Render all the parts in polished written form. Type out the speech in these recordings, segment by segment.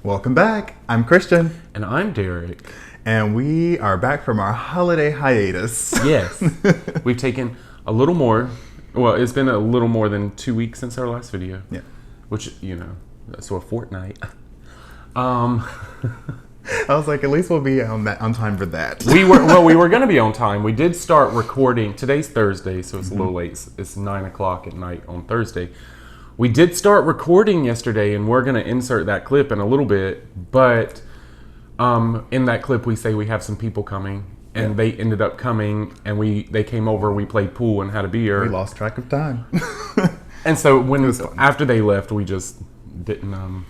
Welcome back. I'm Christian. And I'm Derek. And we are back from our holiday hiatus. Yes. We've taken a little more. Well, it's been a little more than 2 weeks since our last video. Yeah. Which, so a fortnight. I was like, at least we'll be on time for that. We were going to be on time. We did start recording. Today's Thursday, so it's a little late. It's 9 o'clock at night on Thursday. We did start recording yesterday, and we're going to insert that clip in a little bit. But in that clip, we say we have some people coming, and they ended up coming, and they came over. We played pool and had a beer. We lost track of time. And so after they left, we just didn't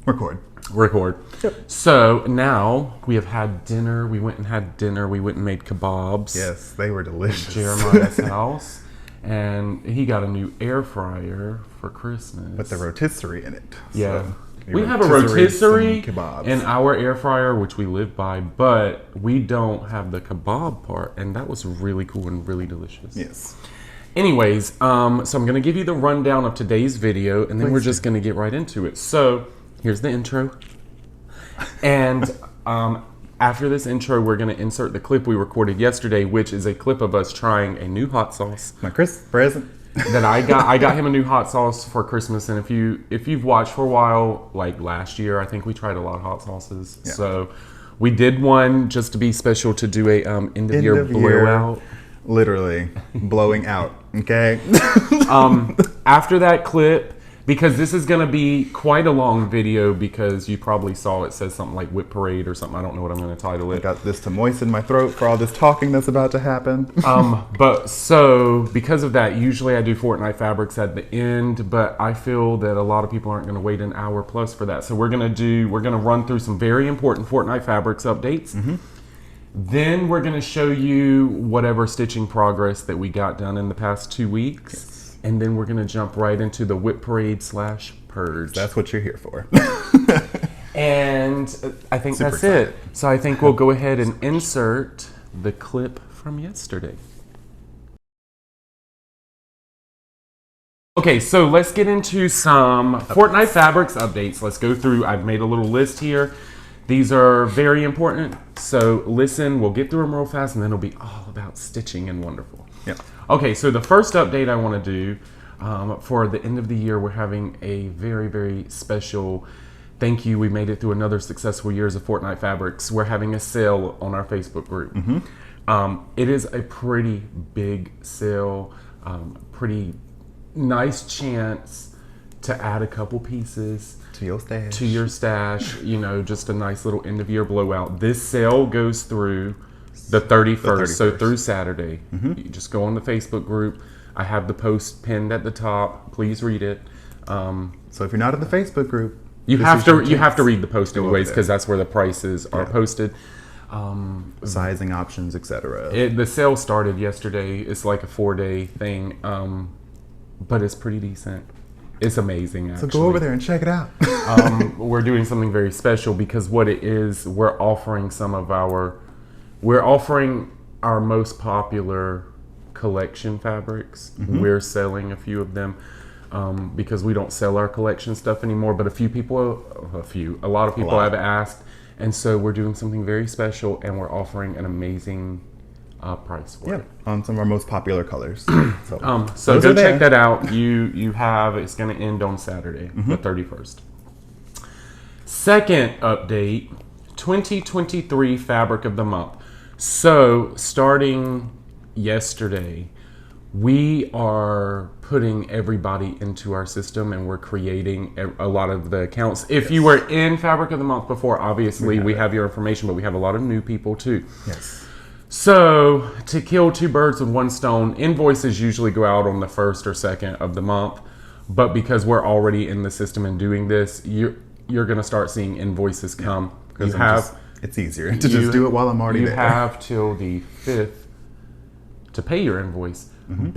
record. Yep. So now we have had dinner. We went and had dinner. We went and made kebabs. Yes, they were delicious. At Jeremiah's house. And he got a new air fryer for Christmas. With the rotisserie in it. Yeah. So we have a rotisserie kebabs in our air fryer, which we live by, but we don't have the kebab part. And that was really cool and really delicious. Yes. Anyways, so I'm going to give you the rundown of today's video, and then we're just going to get right into it. So here's the intro. And after this intro, we're going to insert the clip we recorded yesterday, which is a clip of us trying a new hot sauce. My Christmas present. That I got him a new hot sauce for Christmas. And if you've watched for a while, like last year, I think we tried a lot of hot sauces. Yeah. So we did one just to be special to do a end of year blowout. Literally blowing out. Okay. After that clip, because this is going to be quite a long video, because you probably saw it says something like WIP Parade or something. I don't know what I'm going to title it. I got this to moisten my throat for all this talking that's about to happen. But so because of that, usually I do Fortnight Fabrics at the end, but I feel that a lot of people aren't going to wait an hour plus for that. So we're going to run through some very important Fortnight Fabrics updates. Mm-hmm. Then we're going to show you whatever stitching progress that we got done in the past 2 weeks. Yes. And then we're going to jump right into the WIP Parade / purge. That's what you're here for. And I think that's excited. It. So I think we'll go ahead and insert the clip from yesterday. Okay, so let's get into some Fortnight Fabrics updates. Let's go through. I've made a little list here. These are very important, so listen. We'll get through them real fast, and then it'll be all about stitching and wonderful. Yeah. Okay, so the first update I want to do for the end of the year, we're having a very, very special thank you. We made it through another successful years of Fortnight Fabrics. We're having a sale on our Facebook group. Mm-hmm. It is a pretty big sale, pretty nice chance to add a couple pieces to your stash. Just a nice little end of year blowout. This sale goes through the 31st, so through Saturday. Mm-hmm. You just go on the Facebook group. I have the post pinned at the top. Please read it. So if you're not in the Facebook group, you have to read the post anyways, because that's where the prices are posted. Sizing options, etc. The sale started yesterday. It's like a 4-day thing, but it's pretty decent. It's amazing, actually. So go over there and check it out. We're doing something very special, because what it is, we're offering our most popular collection fabrics. Mm-hmm. We're selling a few of them because we don't sell our collection stuff anymore. But a lot of people have asked, and so we're doing something very special, and we're offering an amazing price for it on some of our most popular colors. So go check that out. It's going to end on Saturday, mm-hmm. the 31st. Second update, 2023 Fabric of the Month. So starting yesterday, we are putting everybody into our system, and we're creating a lot of the accounts. If you were in Fabric of the Month before, obviously we have your information, but we have a lot of new people too. Yes. So to kill two birds with one stone, invoices usually go out on the 1st or 2nd of the month, but because we're already in the system and doing this, you're going to start seeing invoices come. It's easier to just do it while I'm already there. You have till the 5th to pay your invoice, mm-hmm.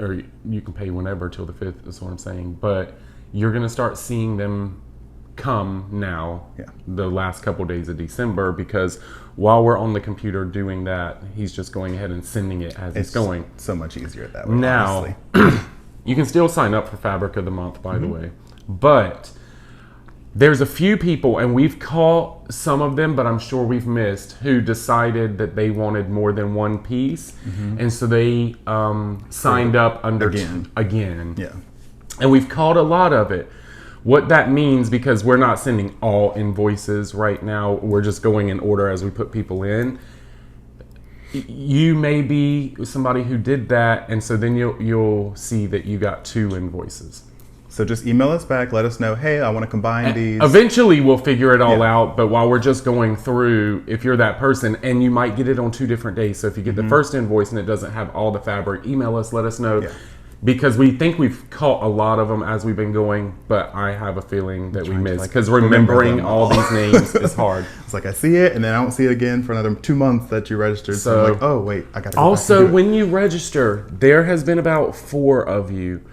or you can pay whenever till the 5th is what I'm saying. But you're going to start seeing them come now, the last couple days of December, because while we're on the computer doing that, he's just going ahead and sending it as it's going. So much easier that way. Now, you can still sign up for Fabric of the Month, by the way, but There's a few people, and we've caught some of them, but I'm sure we've missed, who decided that they wanted more than one piece. And so they signed up under again. Yeah. And we've caught a lot of it. What that means, because we're not sending all invoices right now, we're just going in order as we put people in. You may be somebody who did that, and so then you'll see that you got 2 invoices. So just email us back, let us know, hey, I want to combine these. Eventually we'll figure it all out, but while we're just going through, if you're that person, and you might get it on 2 different days. So if you get the first invoice and it doesn't have all the fabric, email us, let us know. Yeah. Because we think we've caught a lot of them as we've been going, but I have a feeling that we missed. Because remembering all these names is hard. It's like I see it, and then I don't see it again for another 2 months that you registered. So I'm like, oh, wait, I got to go also, back and do it. when you register, there has been about 4 of you.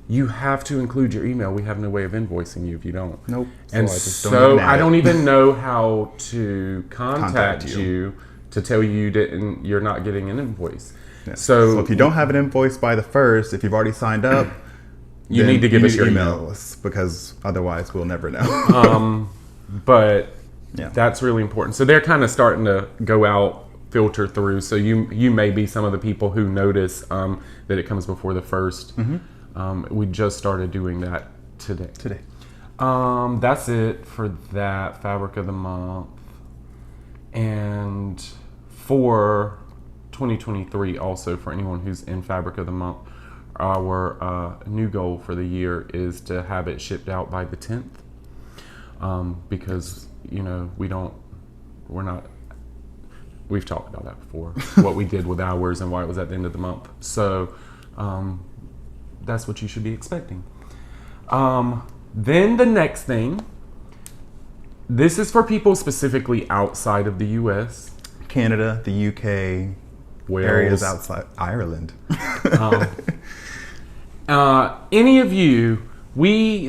You have to include your email. We have no way of invoicing you if you don't. Nope. And so I don't even know how to contact you to tell you you're not getting an invoice. Yeah. So if you don't have an invoice by the 1st, if you've already signed up, you need to give us your email us, because otherwise we'll never know. But that's really important. So they're kind of starting to go out, filter through. So you may be some of the people who notice that it comes before the 1st. We just started doing that today. That's it for that fabric of the month. And for 2023, also for anyone who's in fabric of the month, our new goal for the year is to have it shipped out by the 10th, because we've talked about that before, what we did with ours and why it was at the end of the month. So that's what you should be expecting. Then the next thing, this is for people specifically outside of the US. Canada, the UK, Wales. Areas outside Ireland. Any of you,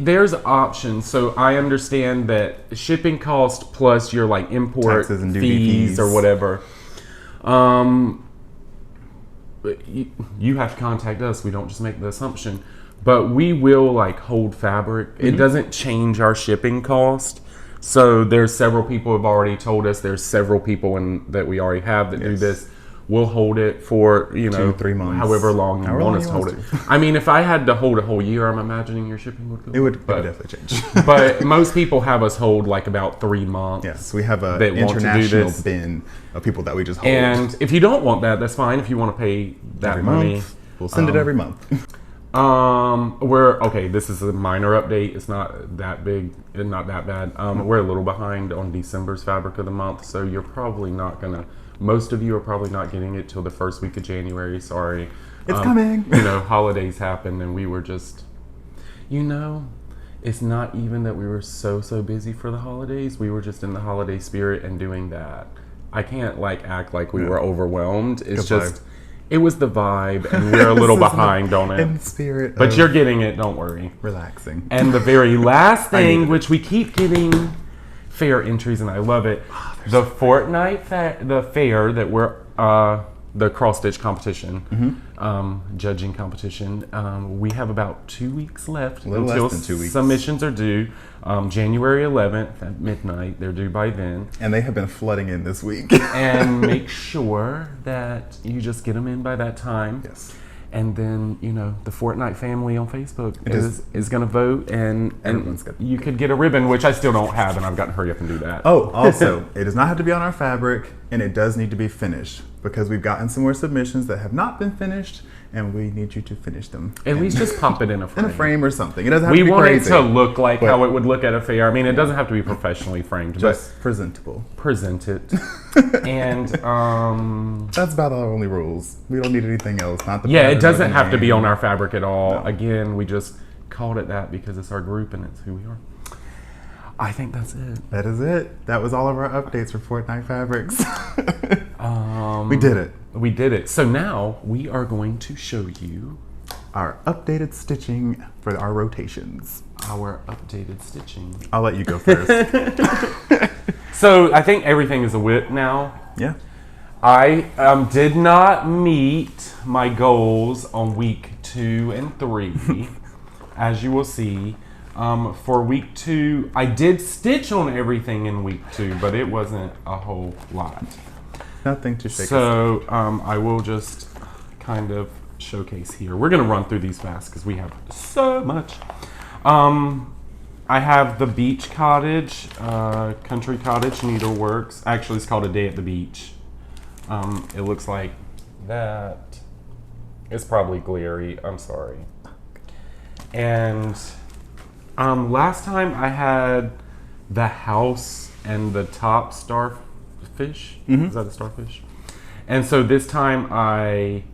there's options. So I understand that shipping cost plus your like import taxes and fees or whatever. You have to contact us. We don't just make the assumption, but we will like hold fabric. It doesn't change our shipping cost. So there's several people who have already told us. There's several people that we already have that do this. We'll hold it for 2-3 months, however long you want us to hold it. I mean, if I had to hold a whole year, I'm imagining your shipping would go. It would definitely change. But most people have us hold like about 3 months. Yes, we have an international bin of people that we just hold. And if you don't want that, that's fine. If you want to pay that every money, month, we'll send it every month. This is a minor update. It's not that big and not that bad. We're a little behind on December's fabric of the month, so you're probably not gonna. Most of you are probably not getting it till the first week of January. Sorry. It's coming. Holidays happened and we were just, it's not even that we were so busy for the holidays. We were just in the holiday spirit and doing that. I can't act like we were overwhelmed. It's just, it was the vibe and we're a little behind on it. In spirit. But you're getting it, don't worry. Relaxing. And the very last thing, which we keep getting fair entries, and I love it. The Fortnight Fair that we're the cross stitch competition, judging competition. We have about 2 weeks left until less than 2 weeks. Submissions are due. January 11th at midnight. They're due by then. And they have been flooding in this week. And make sure that you just get them in by that time. Yes. And then, the Fortnight family on Facebook is going to vote, and you could get a ribbon, which I still don't have, and I've got to hurry up and do that. Oh, also, it does not have to be on our fabric, and it does need to be finished, because we've gotten some more submissions that have not been finished, and we need you to finish them. At least just pop it in a frame. In a frame or something. It doesn't have to be crazy. We want it to look like how it would look at a fair. I mean, it doesn't have to be professionally framed. Just presentable. Present it. And that's about our only rules. We don't need anything else. It doesn't have to be on our fabric at all. No. Again, we just called it that because it's our group and it's who we are. I think that's it. That is it. That was all of our updates for Fortnight Fabrics. We did it. We did it. So now we are going to show you our updated stitching for our rotations. Our updated stitching. I'll let you go first. So I think everything is a WIP now. Yeah. I did not meet my goals on week 2 and 3, as you will see. For week 2, I did stitch on everything in week 2, but it wasn't a whole lot. Nothing to shake. So I will just kind of showcase here. We're going to run through these fast because we have so much. I have the Beach Cottage, Country Cottage Needleworks. Actually, it's called A Day at the Beach. It looks like that. It's probably glary. I'm sorry. And last time I had the house and the top starfish. Is that a starfish? And so this time I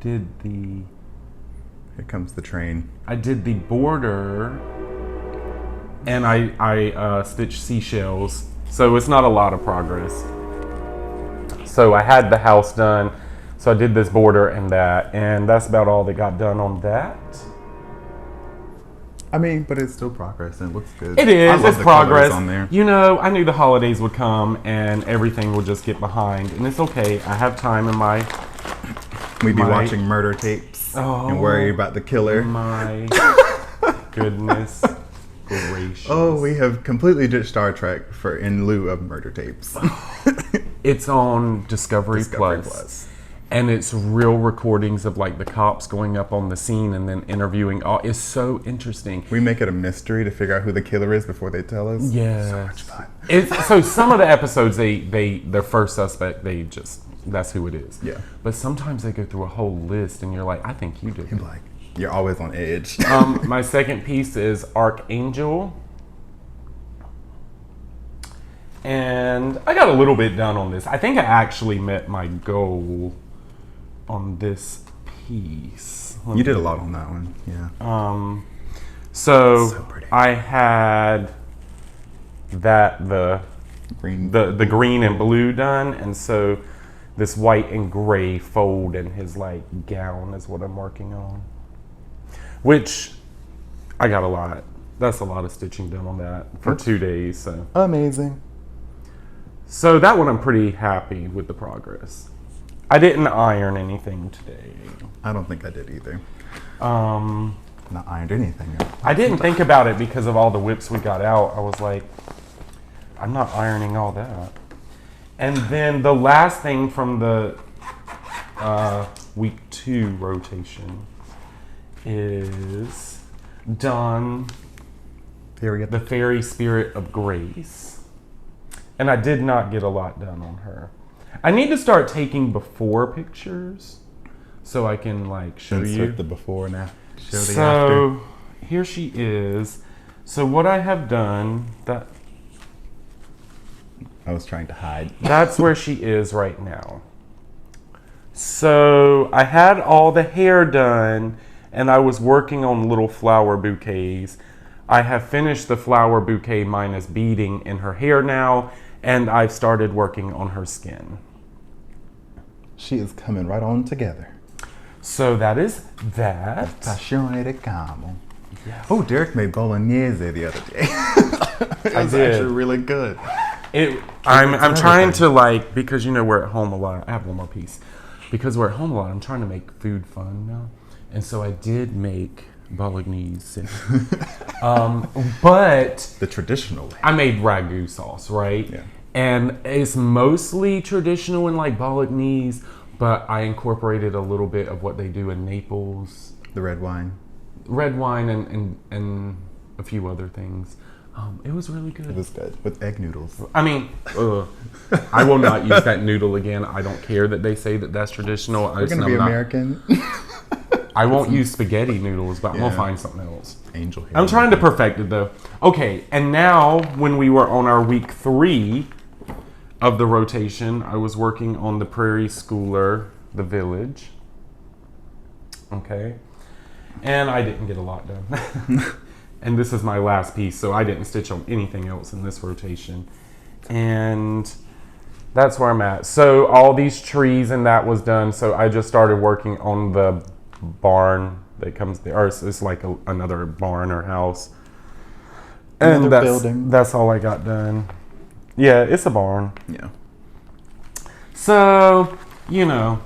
did the... Here comes the train. I did the border and I stitched seashells. So it's not a lot of progress. So I had the house done. So I did this border and that's about all that got done on that. I mean, but it's still progress and it looks good. It is. I love It's the progress. colors on there. You know, I knew the holidays would come and everything would just get behind, and it's okay. I have time in my. We'd be watching murder tapes and worry about the killer. My goodness gracious! Oh, we have completely ditched Star Trek for in lieu of murder tapes. It's on Discovery Plus. And it's real recordings of like the cops going up on the scene and then interviewing. It's so interesting. We make it a mystery to figure out who the killer is before they tell us. Yeah, So much fun. So some of the episodes, their first suspect, that's who it is. Yeah. But sometimes they go through a whole list and you're like, I think you did. You're like, you're always on edge. My second piece is Archangel. And I got a little bit done on this. I think I actually met my goal on this piece. You did a lot on that one, yeah. So pretty. I had the Green. the green and blue done, and so this white and gray fold in his like gown is what I'm working on. Which I got a lot. That's a lot of stitching done on that for 2 days. Amazing. So that one I'm pretty happy with the progress. I didn't iron anything today. I don't think I did either. Um, Not ironed anything. I didn't think about it because of all the whips we got out. I was like, I'm not ironing all that. And then the last thing from the week 2 rotation is done the Fairy Spirit of Grace. And I did not get a lot done on her. I need to start taking before pictures so I can like show you the before and after. Show the so here she is. So what I have done, that I was trying to hide. that's where she is right now. So I had all the hair done and I was working on little flower bouquets. I have finished the flower bouquet minus beading in her hair now, and I've started working on her skin. She is coming right on together. So that is that. Passione di Camo. Yes. Oh, Derek made bolognese the other day. It was did. actually really good. I'm trying to like, because you know we're at home a lot. I have one more piece. Because we're at home a lot, I'm trying to make food fun now. And so I did make bolognese. But The traditional way. I made ragu sauce, right? Yeah. And it's mostly traditional in like bolognese, but I incorporated a little bit of what they do in Naples. The red wine. Red wine and a few other things. It was really good. It was good. With egg noodles. I mean, I will not use that noodle again. I don't care that they say that that's traditional. We're going to be American. I won't use spaghetti noodles, but I'm going to Yeah. find something else. Angel hair. I'm trying to perfect it though. Okay, and now when we were on our week 3 of the rotation, I was working on the Prairie Schooler, the Village. Okay. And I didn't get a lot done. And this is my last piece, so I didn't stitch on anything else in this rotation. And that's where I'm at. So all these trees and that was done, so I just started working on the barn that comes there. Or it's like another barn or house. And Another building. That's all I got done. Yeah, it's a barn. Yeah. So, you know,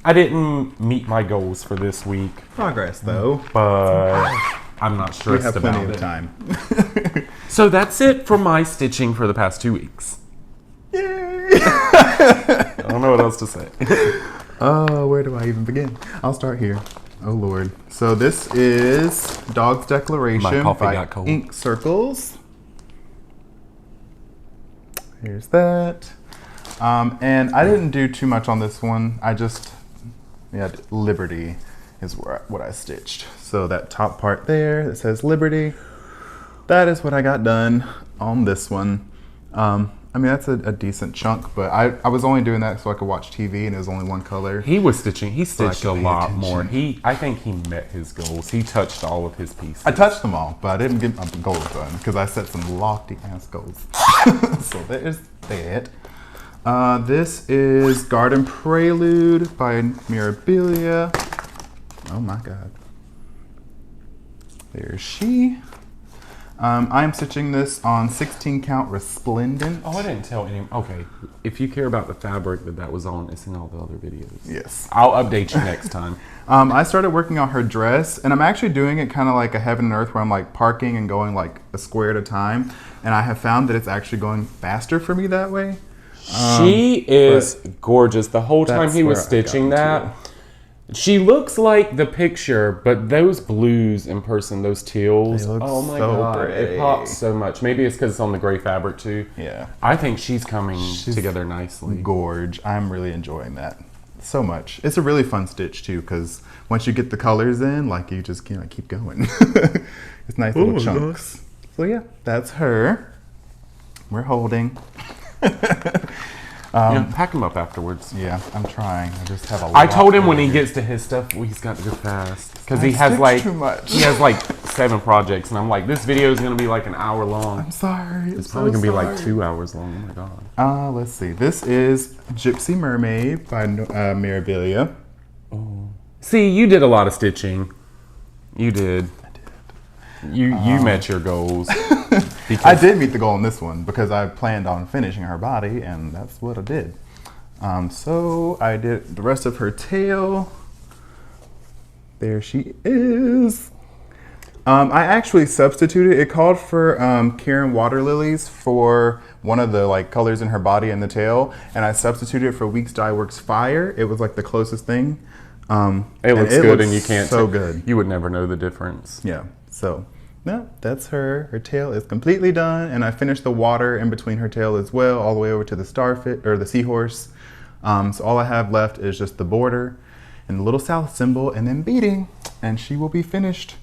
I didn't meet my goals for this week. Progress, though. But I'm not We stressed have about plenty it. of time. So that's it for my stitching for the past 2 weeks. Yay! I don't know what else to say. Oh, where do I even begin? I'll start here. Oh Lord. So this is Dog's My Declaration coffee by got cold. Ink Circles. Here's that. And I didn't do too much on this one. I just, Liberty is what I stitched. So that top part there that says Liberty, that is what I got done on this one. I mean, that's a decent chunk, but I was only doing that so I could watch TV, and it was only one color. He was stitching. He stitched could a pay lot attention. more. I think he met his goals. He touched all of his pieces. I touched them all, but I didn't get my goals done because I set some lofty ass goals. So there's that. This is Garden Prelude by Mirabilia. Oh my god. There's she. I'm stitching this on 16 count Resplendent. Oh, I didn't tell any. Okay, if you care about the fabric that was on, it's in all the other videos. Yes. I'll update you next time. I started working on her dress, and I'm actually doing it kind of like a heaven and earth, where I'm like parking and going like a square at a time. And I have found that it's actually going faster for me that way. She is gorgeous. The whole time that's he was where I've stitching gotten that, she looks like the picture, but those blues in person, those teals, They look oh my so god, pretty. it pops so much. Maybe it's because it's on the gray fabric too. Yeah. I think she's coming together nicely. Gorge. I'm really enjoying that so much. It's a really fun stitch too, because once you get the colors in, like you just can't keep going. It's nice little chunks. So yeah, that's her. We're holding. Pack him up afterwards. Yeah, I'm trying. I just have a lot. I told him when he gets to his stuff, he's got to go fast because he has stitched like too much. he has like 7 projects, and I'm like, this video is gonna be like an hour long. I'm sorry. It's probably gonna be like 2 hours long. Oh my god. Let's see. This is Gypsy Mermaid by Mirabilia. See, you did a lot of stitching. You did. I did. You met your goals. I did meet the goal in this one because I planned on finishing her body, and that's what I did. So I did the rest of her tail. There she is. I actually substituted. It called for Karen Water Lilies for one of the like colors in her body and the tail, and I substituted it for Weeks Dye Works Fire. It was like the closest thing. It looks good, looks and you can't. so good. You would never know the difference. Yeah. So no, that's her. Her tail is completely done, and I finished the water in between her tail as well, all the way over to the starfish or the seahorse. So all I have left is just the border and the little south symbol, and then beading, and she will be finished.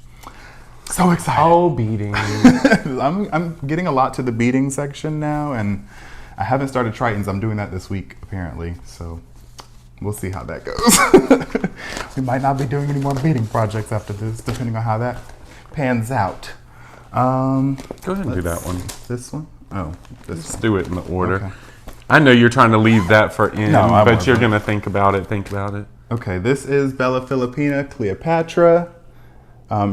So excited! Oh, beating. I'm getting a lot to the beading section now, and I haven't started Tritons. I'm doing that this week apparently, so we'll see how that goes. We might not be doing any more beading projects after this, depending on how that pans out. Go ahead and do that one. This one? Oh, this Let's one. do it in the order. Okay. I know you're trying to leave that for end, No, I but you're wasn't. gonna think about it. Think about it. Okay, this is Bella Filipina Cleopatra.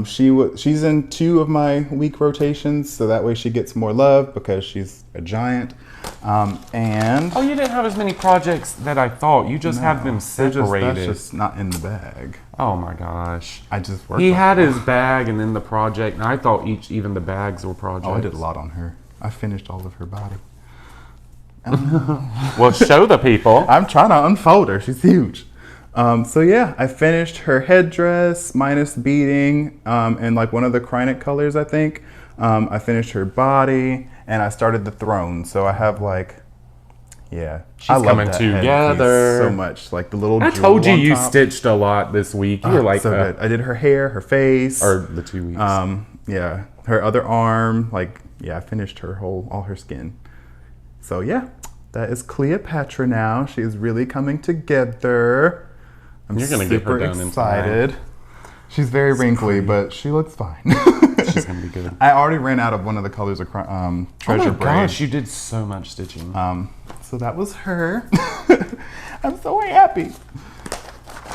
She's in 2 of my week rotations, so that way she gets more love because she's a giant. And Oh, you didn't have as many projects that I thought. You just have them they're separated. that's just not in the bag. Oh my gosh. I just worked He on had it. his bag and then the project. And I thought even the bags were projects. Oh, I did a lot on her. I finished all of her body. Well, show the people. I'm trying to unfold her. She's huge. So yeah, I finished her headdress minus beading and like one of the Krynic colors, I think. I finished her body and I started the throne. So I have like, yeah. She's I love coming that together. headpiece so much. Like the little I jewel told you on you top. stitched a lot this week. You were like, so good. I did her hair, her face. or the 2 weeks. Yeah, her other arm. Like, yeah, I finished her all her skin. So yeah, that is Cleopatra now. She is really coming together. I'm You're gonna get her super done in excited. She's very wrinkly, but she looks fine. She's gonna be good. I already ran out of one of the colors of Treasure Oh my Braid. gosh, you did so much stitching. So that was her. I'm so happy.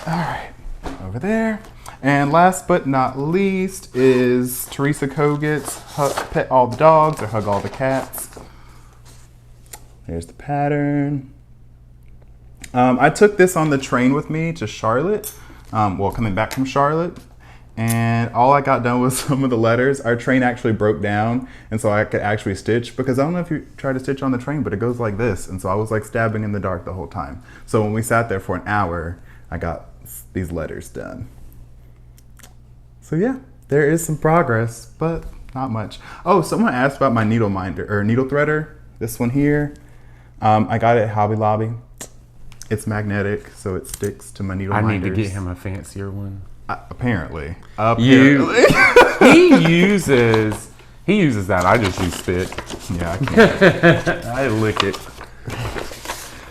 All right, over there. And last but not least is Teresa Kogut's Pet All the Dogs or Hug All the Cats. There's the pattern. I took this on the train with me to Charlotte, coming back from Charlotte. And all I got done was some of the letters. Our train actually broke down, and so I could actually stitch, because I don't know if you try to stitch on the train, but it goes like this. And so I was like stabbing in the dark the whole time. So when we sat there for an hour, I got these letters done. So yeah, there is some progress, but not much. Oh, someone asked about my needle minder or needle threader. This one here. I got it at Hobby Lobby. It's magnetic, so it sticks to my needle minders. I need to get him a fancier one. Apparently. He uses that. I just use spit. Yeah, I can't. I lick it.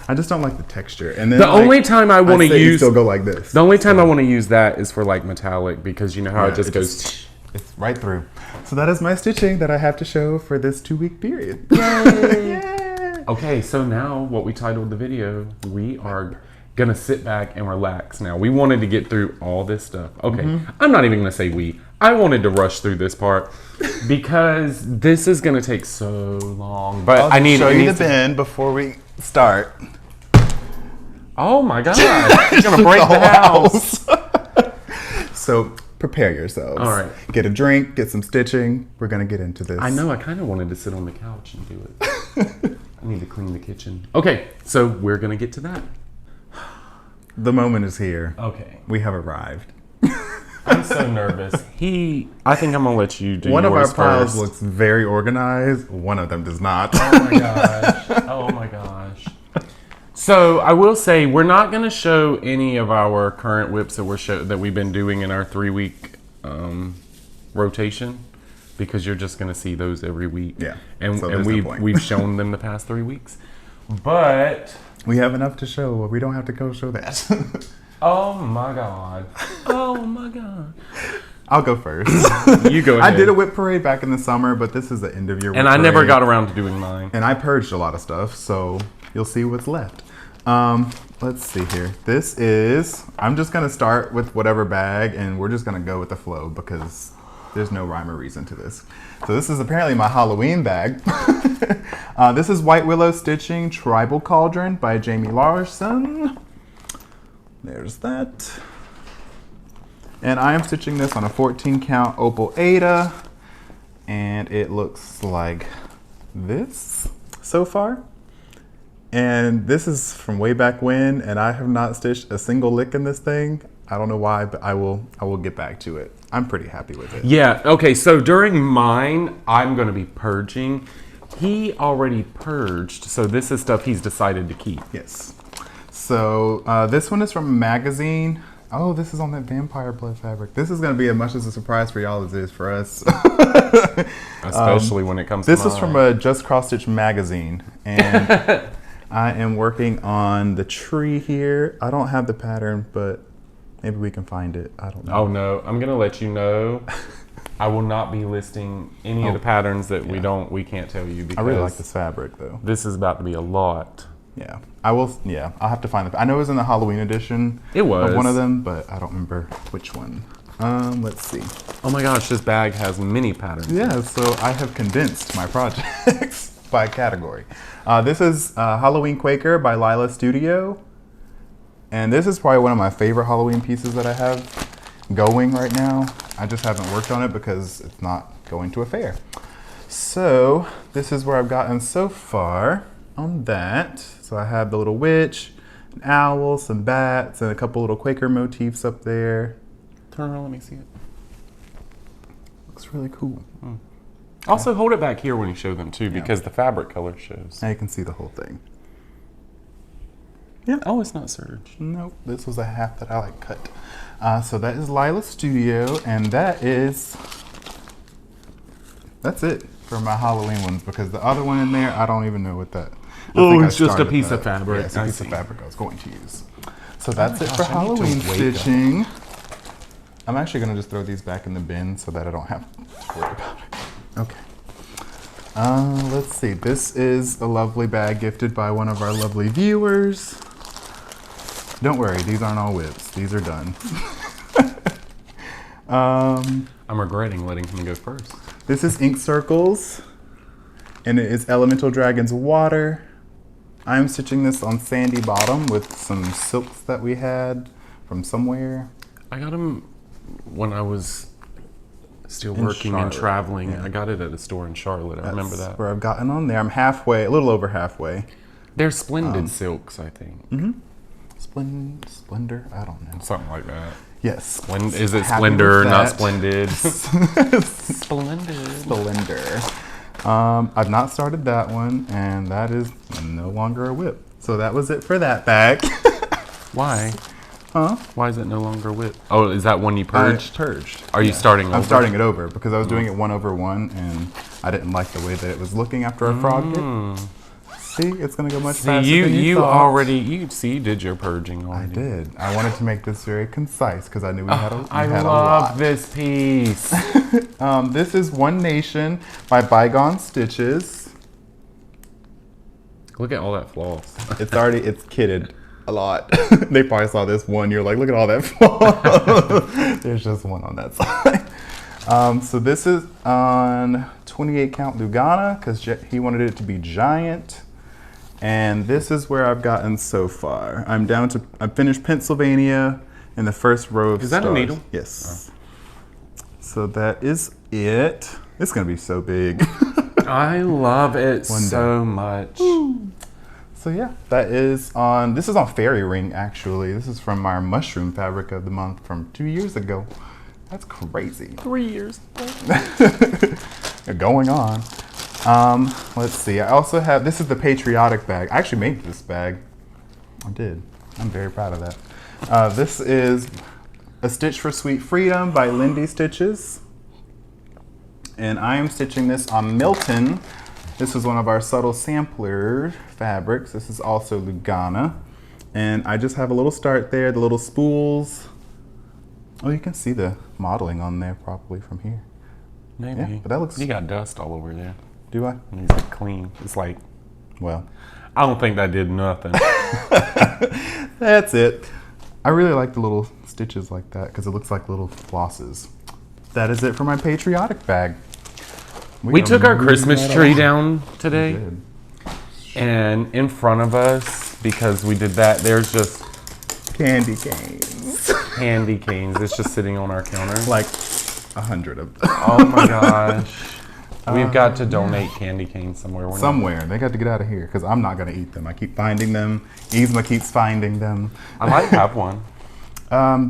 I just don't like the texture. And then the only time I want to use still go like this. The only time I want to use that is for like metallic, because you know how it just goes. It's right through. So that is my stitching that I have to show for this 2-week period. Yay! Yay! Okay, so now what we titled the video, we are gonna sit back and relax now. We wanted to get through all this stuff. Okay, I'm not even gonna say we. I wanted to rush through this part because this is gonna take so long. But I need to show you the bin before we start. Oh my God! You're gonna break the house. So prepare yourselves. All right. Get a drink. Get some stitching. We're gonna get into this. I know. I kind of wanted to sit on the couch and do it. I need to clean the kitchen. Okay, so we're gonna get to that. The moment is here. Okay. We have arrived. I'm so nervous. I think I'm gonna let you do one of our yours piles first. looks very organized. One of them does not. Oh my gosh. Oh my gosh. So I will say we're not gonna show any of our current whips that we've been doing in our 3-week rotation, because you're just gonna see those every week. Yeah. And So we've shown them the past 3 weeks. But we have enough to show. We don't have to go show that. oh my God. Oh my God. I'll go first. You go ahead. I did a WIP Parade back in the summer, but this is the end of year WIP And I Parade. never got around to doing mine. And I purged a lot of stuff, so you'll see what's left. Let's see here. This is, I'm just gonna start with whatever bag, and we're just gonna go with the flow because there's no rhyme or reason to this. So this is apparently my Halloween bag. This is White Willow Stitching Tribal Cauldron by Jamie Larson. There's that. And I am stitching this on a 14 count Opal Ada, and it looks like this so far. And this is from way back when, and I have not stitched a single lick in this thing. I don't know why, but I will get back to it. I'm pretty happy with it. Yeah, okay, so during mine, I'm gonna be purging. He already purged, so this is stuff he's decided to keep. Yes. So this one is from a magazine. Oh, this is on that vampire blood fabric. This is gonna be as much as a surprise for y'all as it is for us. Especially when it comes to This is from a Just Cross Stitch magazine, and I am working on the tree here. I don't have the pattern, but maybe we can find it. I don't know. Oh no, I'm gonna let you know. I will not be listing any of the patterns that we can't tell you, because I really like this fabric though. This is about to be a lot. Yeah, I will. Yeah, I'll have to find I know it was in the Halloween edition. It was of one of them, but I don't remember which one. Let's see. Oh my gosh, this bag has many patterns. Yeah, so I have condensed my projects by category. This is Halloween Quaker by Lila Studio. And this is probably one of my favorite Halloween pieces that I have going right now. I just haven't worked on it because it's not going to a fair. So this is where I've gotten so far on that. So I have the little witch, an owl, some bats, and a couple little Quaker motifs up there. Turn around, let me see it. Looks really cool. Also, hold it back here when you show them too, because the fabric color shows. Now you can see the whole thing. Yeah. Oh, it's not serge. Nope, this was a half that I like cut. So that is Lila Studio, and that's it for my Halloween ones, because the other one in there, I don't even know what that. Oh, it's just a piece of fabric. Yeah, it's a piece of fabric I was going to use. So that's it gosh, for I need to Halloween wake up. stitching. I'm actually gonna just throw these back in the bin so that I don't have to worry about it. Okay. Let's see. This is a lovely bag gifted by one of our lovely viewers. Don't worry, these aren't all whips. These are done. I'm regretting letting him go first. This is Ink Circles, and it is Elemental Dragons Water. I'm stitching this on sandy bottom with some silks that we had from somewhere. I got him when I was still In working and Charlotte, traveling. yeah. I got it at a store in Charlotte. I remember That's that. where I've gotten on there. I'm halfway, a little over halfway. They're splendid silks, I think. Splendor? I don't know. Something like that. Yes. Is it Happy splendor, with not that. splendid? Splendid. Splendor. I've not started that one, and that is no longer a WIP. So that was it for that bag. Why? Huh? Why is it no longer WIP? Oh, is that one you purged? Purged. Are you starting over? I'm starting it over because I was doing it 1/1, and I didn't like the way that it was looking after I frogged it. See, it's gonna go much faster than you thought. You did your purging I already. did. I wanted to make this very concise because I knew we had a I lot. love this piece. This is One Nation by Bygone Stitches. Look at all that floss. It's kitted a lot. They probably saw this one. You're like, look at all that floss. There's just one on that side. So this is on 28 count Lugana because he wanted it to be giant. And this is where I've gotten so far. I finished Pennsylvania in the first row of Is that a stars. needle? Yes. So that is it. It's gonna be so big. I love it One so much. So yeah, this is on Fairy Ring actually. This is from our mushroom fabric of the month from 2 years ago. That's crazy. 3 years. Going on. Let's see. I also have, this is the Patriotic bag. I actually made this bag. I did. I'm very proud of that. This is A Stitch for Sweet Freedom by Lindy Stitches. And I am stitching this on Milton. This is one of our subtle sampler fabrics. This is also Lugana. And I just have a little start there, the little spools. Oh, you can see the modeling on there probably from here. Maybe. Yeah, but that looks... You got dust all over there. Do I? And he's like clean. It's like, Well, I don't think that did nothing. that's it. I really like the little stitches like that because it looks like little flosses. That is it for my Patriotic bag. We are took our moving Christmas right tree along. down We today, did. and in front of us, because we did that, there's just Candy canes. candy canes. It's just sitting on our counter. Like 100 of them. Oh my gosh. We've got to donate candy canes somewhere. We're not- Somewhere. They got to get out of here because I'm not going to eat them. I keep finding them. Yzma keeps finding them. I might have one.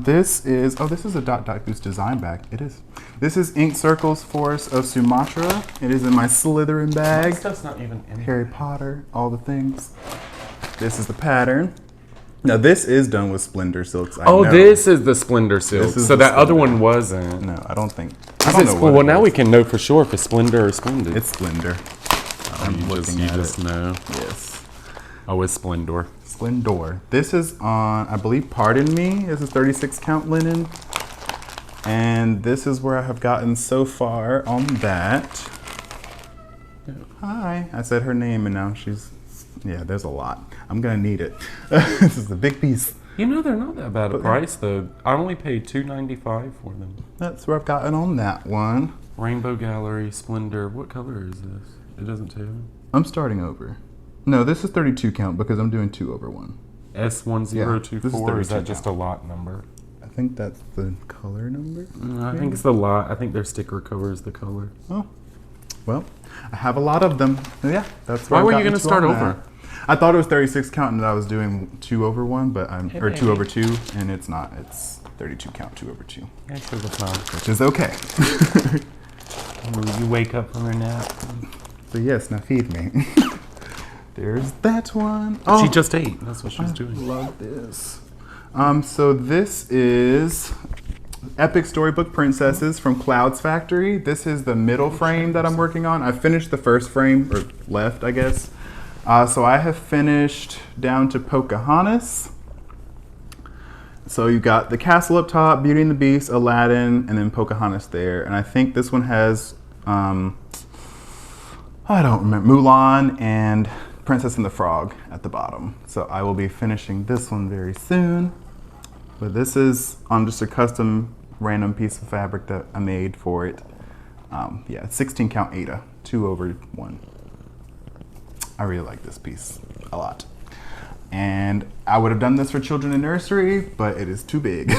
This is a Dot Boost design bag. It is. This is Ink Circles Forest of Sumatra. It is in my Slytherin bag. Stuff's not even in Harry Potter, all the things. This is the pattern. Now this is done with Splendor silks. I know. This is the Splendor silk. This is So the that other Splendor. one wasn't. No, I don't think. Is I don't it know well, what well it now is. we can know for sure if it's Splendor or Splendid. It's Splendor. I'm looking you at just it. know. Yes. Oh, it's Splendor. Splendor. This is on, I believe, Pardon Me. This is 36 count linen. And this is where I have gotten so far on that. Hi. I said her name and now she's, yeah, there's a lot. I'm gonna need it. This is a big piece. You know they're not that bad a price though. I only paid $2.95 for them. That's where I've gotten on that one. Rainbow Gallery Splendor. What color is this? It doesn't tell. I'm starting over. No, this is 32 count because I'm doing 2/1. S1024. this is Or is that 32 just a count. lot number? I think that's the color number. I think it's the lot. I think their sticker covers the color. Oh, well, I have a lot of them. Yeah, that's Why where were I've you gotten gonna to start on over? that. I thought it was 36 count and that I was doing 2/1, but I'm or 2/2, and it's not. It's 32 count 2/2, Actually, that's not. which is okay. You wake up from your nap. So yes, now feed me. There's that one. She just ate. That's what she's doing. Love this. So this is Epic Storybook Princesses from Clouds Factory. This is the middle frame that I'm working on. I finished the first frame, or left, I guess. So I have finished down to Pocahontas. So you got the castle up top, Beauty and the Beast, Aladdin, and then Pocahontas there. And I think this one has, I don't remember, Mulan and Princess and the Frog at the bottom. So I will be finishing this one very soon. But this is on just a custom random piece of fabric that I made for it. Yeah, it's 16 count Ada, 2/1. I really like this piece a lot. And I would have done this for children in nursery, but it is too big.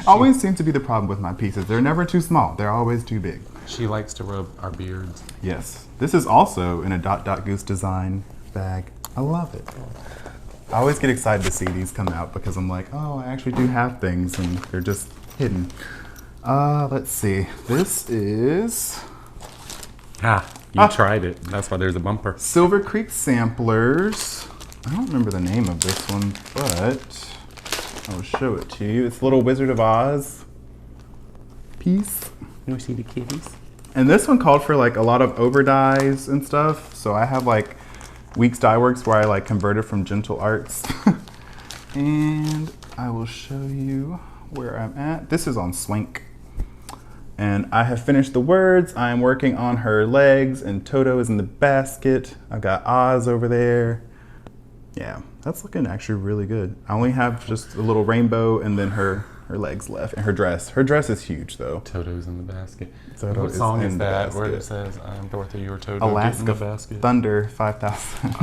Always seems to be the problem with my pieces. They're never too small. They're always too big. She likes to rub our beards. Yes. This is also in a Dot Dot Goose design bag. I love it. I always get excited to see these come out because I'm like, oh, I actually do have things and they're just hidden. Let's see. This is You tried it. That's why there's a bumper. Silver Creek Samplers. I don't remember the name of this one, but I'll show it to you. It's a little Wizard of Oz piece. You want to see the kitties? And this one called for like a lot of over dyes and stuff. So I have like Weeks Dye Works where I like converted from Gentle Arts. And I will show you where I'm at. This is on Swank. And I have finished the words. I am working on her legs and Toto is in the basket. I've got Oz over there. Yeah, that's looking actually really good. I only have just a little rainbow and then her legs left and her dress. Her dress is huge though. Toto's in the basket. Toto what song is that basket. where it says, I'm Dorothy, you're Toto, Alaska get in the basket? Thunder 5000.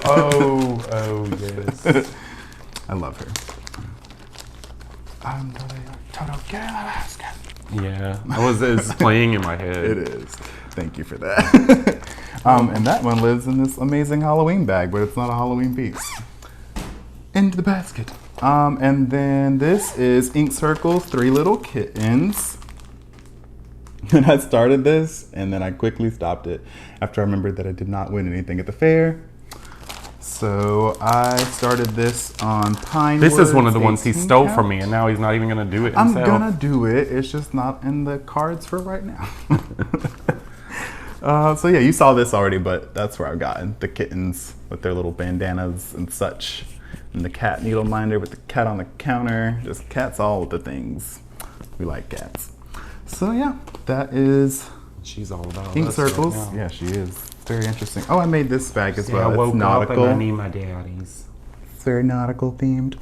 Oh, yes. I love her. I'm Toto, get in the basket. Yeah, it's playing in my head. It is. Thank you for that. And that one lives in this amazing Halloween bag, but it's not a Halloween piece. Into the basket. And then this is Ink Circle 3 Little Kittens. And I started this, and then I quickly stopped it after I remembered that I did not win anything at the fair. So I started this on Pine This is one of the Woods ones he 18 stole count. from me, and now he's not even going to do it I'm himself. gonna do it. It's just not in the cards for right now. So yeah, you saw this already, but that's where I've gotten the kittens with their little bandanas and such. And the cat needle minder with the cat on the counter. Just cats all with the things. We like cats. So yeah, that is She's all about Ink us Circles. right now. Yeah, she is. It's very interesting. Oh, I made this bag as See, well. I woke It's nautical. up and I need my daddies. It's very nautical themed.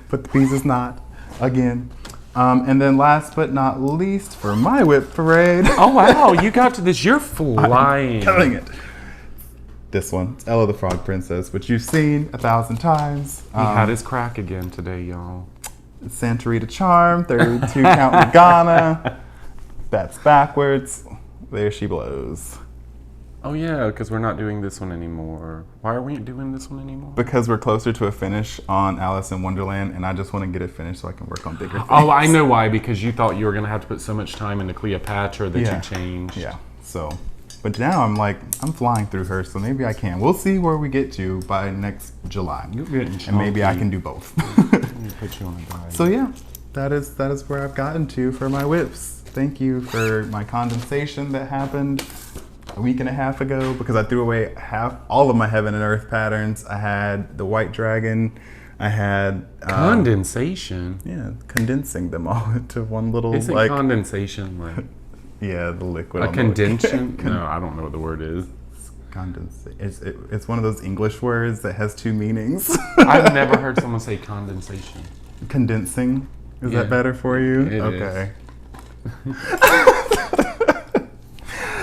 But the piece is not, again. And then last but not least, for my WIP Parade. Oh, wow, you got to this. You're flying. Killing it. This one, it's Ella the Frog Princess, which you've seen 1,000 times. He had his crack again today, y'all. Santeria Charm, 32 count Madonna. That's backwards. There she blows. Oh, yeah, because we're not doing this one anymore. Why are we doing this one anymore? Because we're closer to a finish on Alice in Wonderland, and I just want to get it finished so I can work on bigger things. Oh, I know why. Because you thought you were going to have to put so much time into Cleopatra that Yeah. you changed. Yeah, so. But now I'm like, I'm flying through her, so maybe I can. We'll see where we get to by next July. You're getting And maybe I chunky. can do both. Let me put you on a diet. So yeah, that is where I've gotten to for my whips. Thank you for my condensation that happened a week and a half ago because I threw away all of my Heaven and Earth patterns. I had the White Dragon. I had Condensation? yeah, condensing them all into one little Isn't like condensation like yeah, the liquid. a on the- condensation? No, I don't know what the word is. It's one of those English words that has two meanings. I've never heard someone say condensation. Condensing. Is Yeah. that better for you? It okay.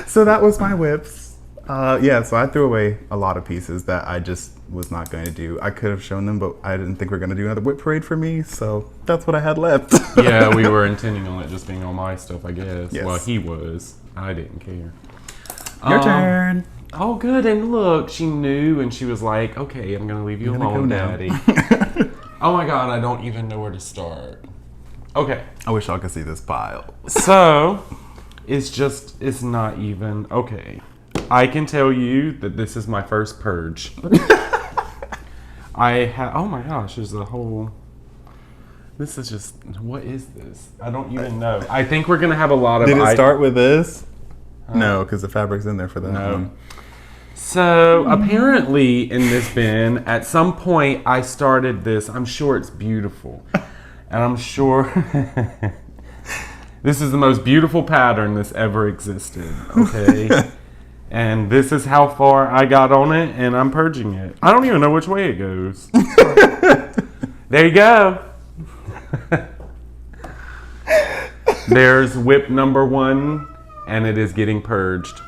So that was my whips. Yeah, so I threw away a lot of pieces that I just was not going to do. I could have shown them, but I didn't think we were going to do another WIP Parade for me, so that's what I had left. Yeah, we were intending on it just being on my stuff, I guess. Yes. Well, he was. I didn't care. Your turn. Oh, good. And look, she knew, and she was like, okay, I'm going to leave you I'm gonna alone, go now. Daddy. Oh, my God, I don't even know where to start. Okay. I wish y'all could see this pile. So, it's not even, okay. I can tell you that this is my first purge. Oh my gosh, there's a whole, this is just, what is this? I don't even know. I think we're going to have a lot of... Did it start with this? No, because the fabric's in there for that No. one. So, apparently in this bin, at some point I started this. I'm sure it's beautiful. And I'm sure this is the most beautiful pattern that's ever existed, okay? And this is how far I got on it, and I'm purging it. I don't even know which way it goes. There you go. There's whip number 1, and it is getting purged.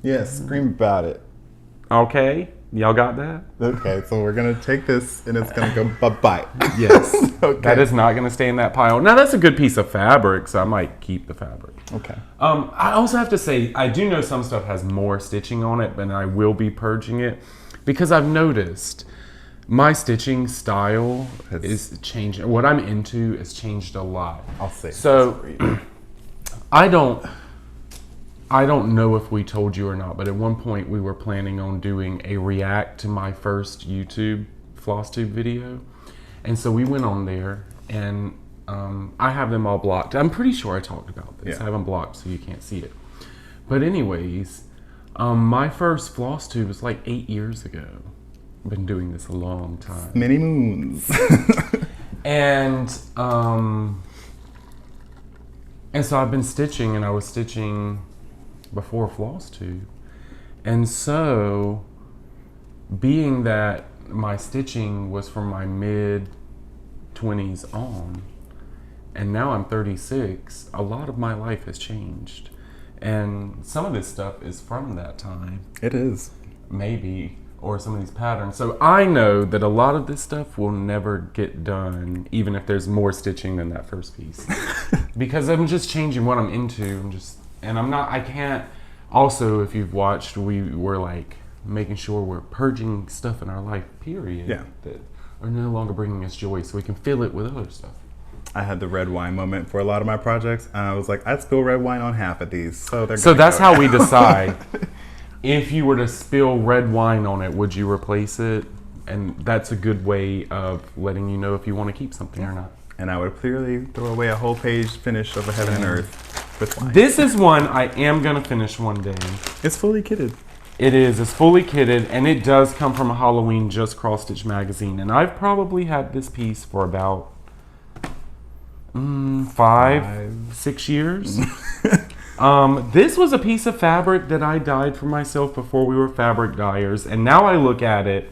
Yes, scream about it. Okay? Y'all got that? Okay, so we're gonna take this and it's gonna go bye-bye. Yes. Okay. That is not going to stay in that pile. Now, that's a good piece of fabric, so I might keep the fabric. Okay. I also have to say, I do know some stuff has more stitching on it, but I will be purging it because I've noticed my stitching style is changing. What I'm into has changed a lot. I'll say. So, I don't know if we told you or not, but at one point we were planning on doing a react to my first YouTube Flosstube video. And so we went on there, and I have them all blocked. I'm pretty sure I talked about this. Yeah. I have them blocked so you can't see it. But anyways, my first Flosstube was like 8 years ago. I've been doing this a long time. Many moons. And so I've been stitching, and I was stitching before Flosstube. And so, being that my stitching was from my mid-20s on, and now I'm 36, a lot of my life has changed. And some of this stuff is from that time. It is. Maybe. Or some of these patterns. So I know that a lot of this stuff will never get done, even if there's more stitching than that first piece. Because I'm just changing what I'm into. I can't, also, if you've watched, we were like making sure we're purging stuff in our life, period. Yeah. That are no longer bringing us joy, so we can fill it with other stuff. I had the red wine moment for a lot of my projects, and I was like, I'd spill red wine on half of these. So that's how we decide. If you were to spill red wine on it, would you replace it? And that's a good way of letting you know if you want to keep something or not. And I would clearly throw away a whole page finish of a Heaven and Earth with wine. This is one I am going to finish one day. It's fully kitted. It is. It's fully kitted, and it does come from a Halloween Just Cross Stitch magazine. And I've probably had this piece for about 5-6 years. This was a piece of fabric that I dyed for myself before we were fabric dyers, and now I look at it.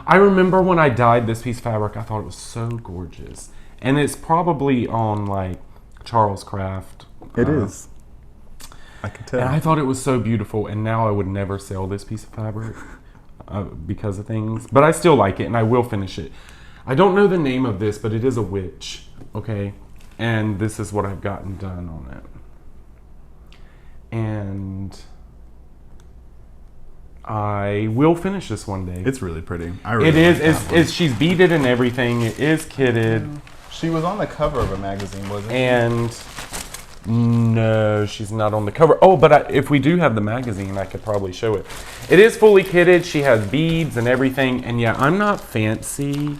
I remember when I dyed this piece of fabric, I thought it was so gorgeous. And it's probably on like Charles Craft. It is. I can tell. And I thought it was so beautiful, and now I would never sell this piece of fabric because of things. But I still like it, and I will finish it. I don't know the name of this, but it is a witch, okay? And this is what I've gotten done on it. And I will finish this one day. It's really pretty. It is. She's beaded and everything. It is kitted. She was on the cover of a magazine, wasn't she? And no, she's not on the cover. Oh, but if we do have the magazine, I could probably show it. It is fully kitted. She has beads and everything. And yeah, I'm not fancy.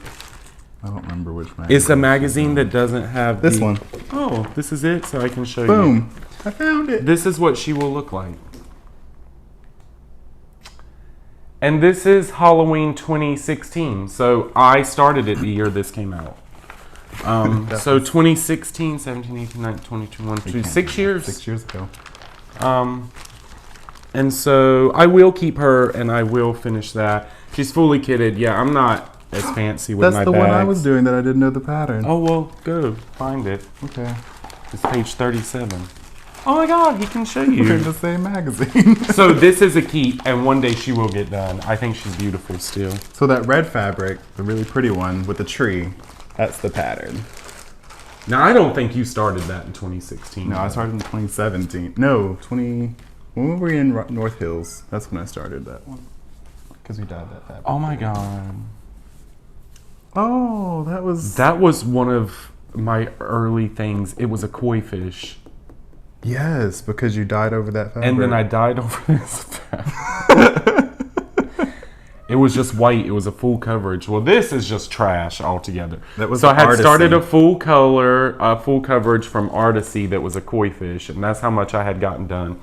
I don't remember which magazine. It's a magazine that doesn't have this one. Oh, this is it, so I can show you. Boom. I found it. This is what she will look like. And this is Halloween 2016. So I started it the year this came out. So 2016, 17, 18, 19, 20, 21, 6 years. 6 years ago. And so I will keep her, and I will finish that. She's fully kitted. Yeah, I'm not as fancy with my bags. That's the one I was doing that I didn't know the pattern. Oh, well, go find it. Okay. It's page 37. Oh my God, he can show you. We're in the same magazine. So this is a keep, and one day she will get done. I think she's beautiful still. So that red fabric, the really pretty one with the tree, that's the pattern. Now, I don't think you started that in 2016. No, I started in 2017. No, when we were in North Hills, that's when I started that one. Because we dyed that fabric. Oh my God. Oh, That was one of my early things. It was a koi fish. Yes, because you dyed over that fabric. And then I dyed over this fabric. It was just white. It was a full coverage. Well, this is just trash altogether. So I had started a full coverage from Artisy that was a koi fish, and that's how much I had gotten done.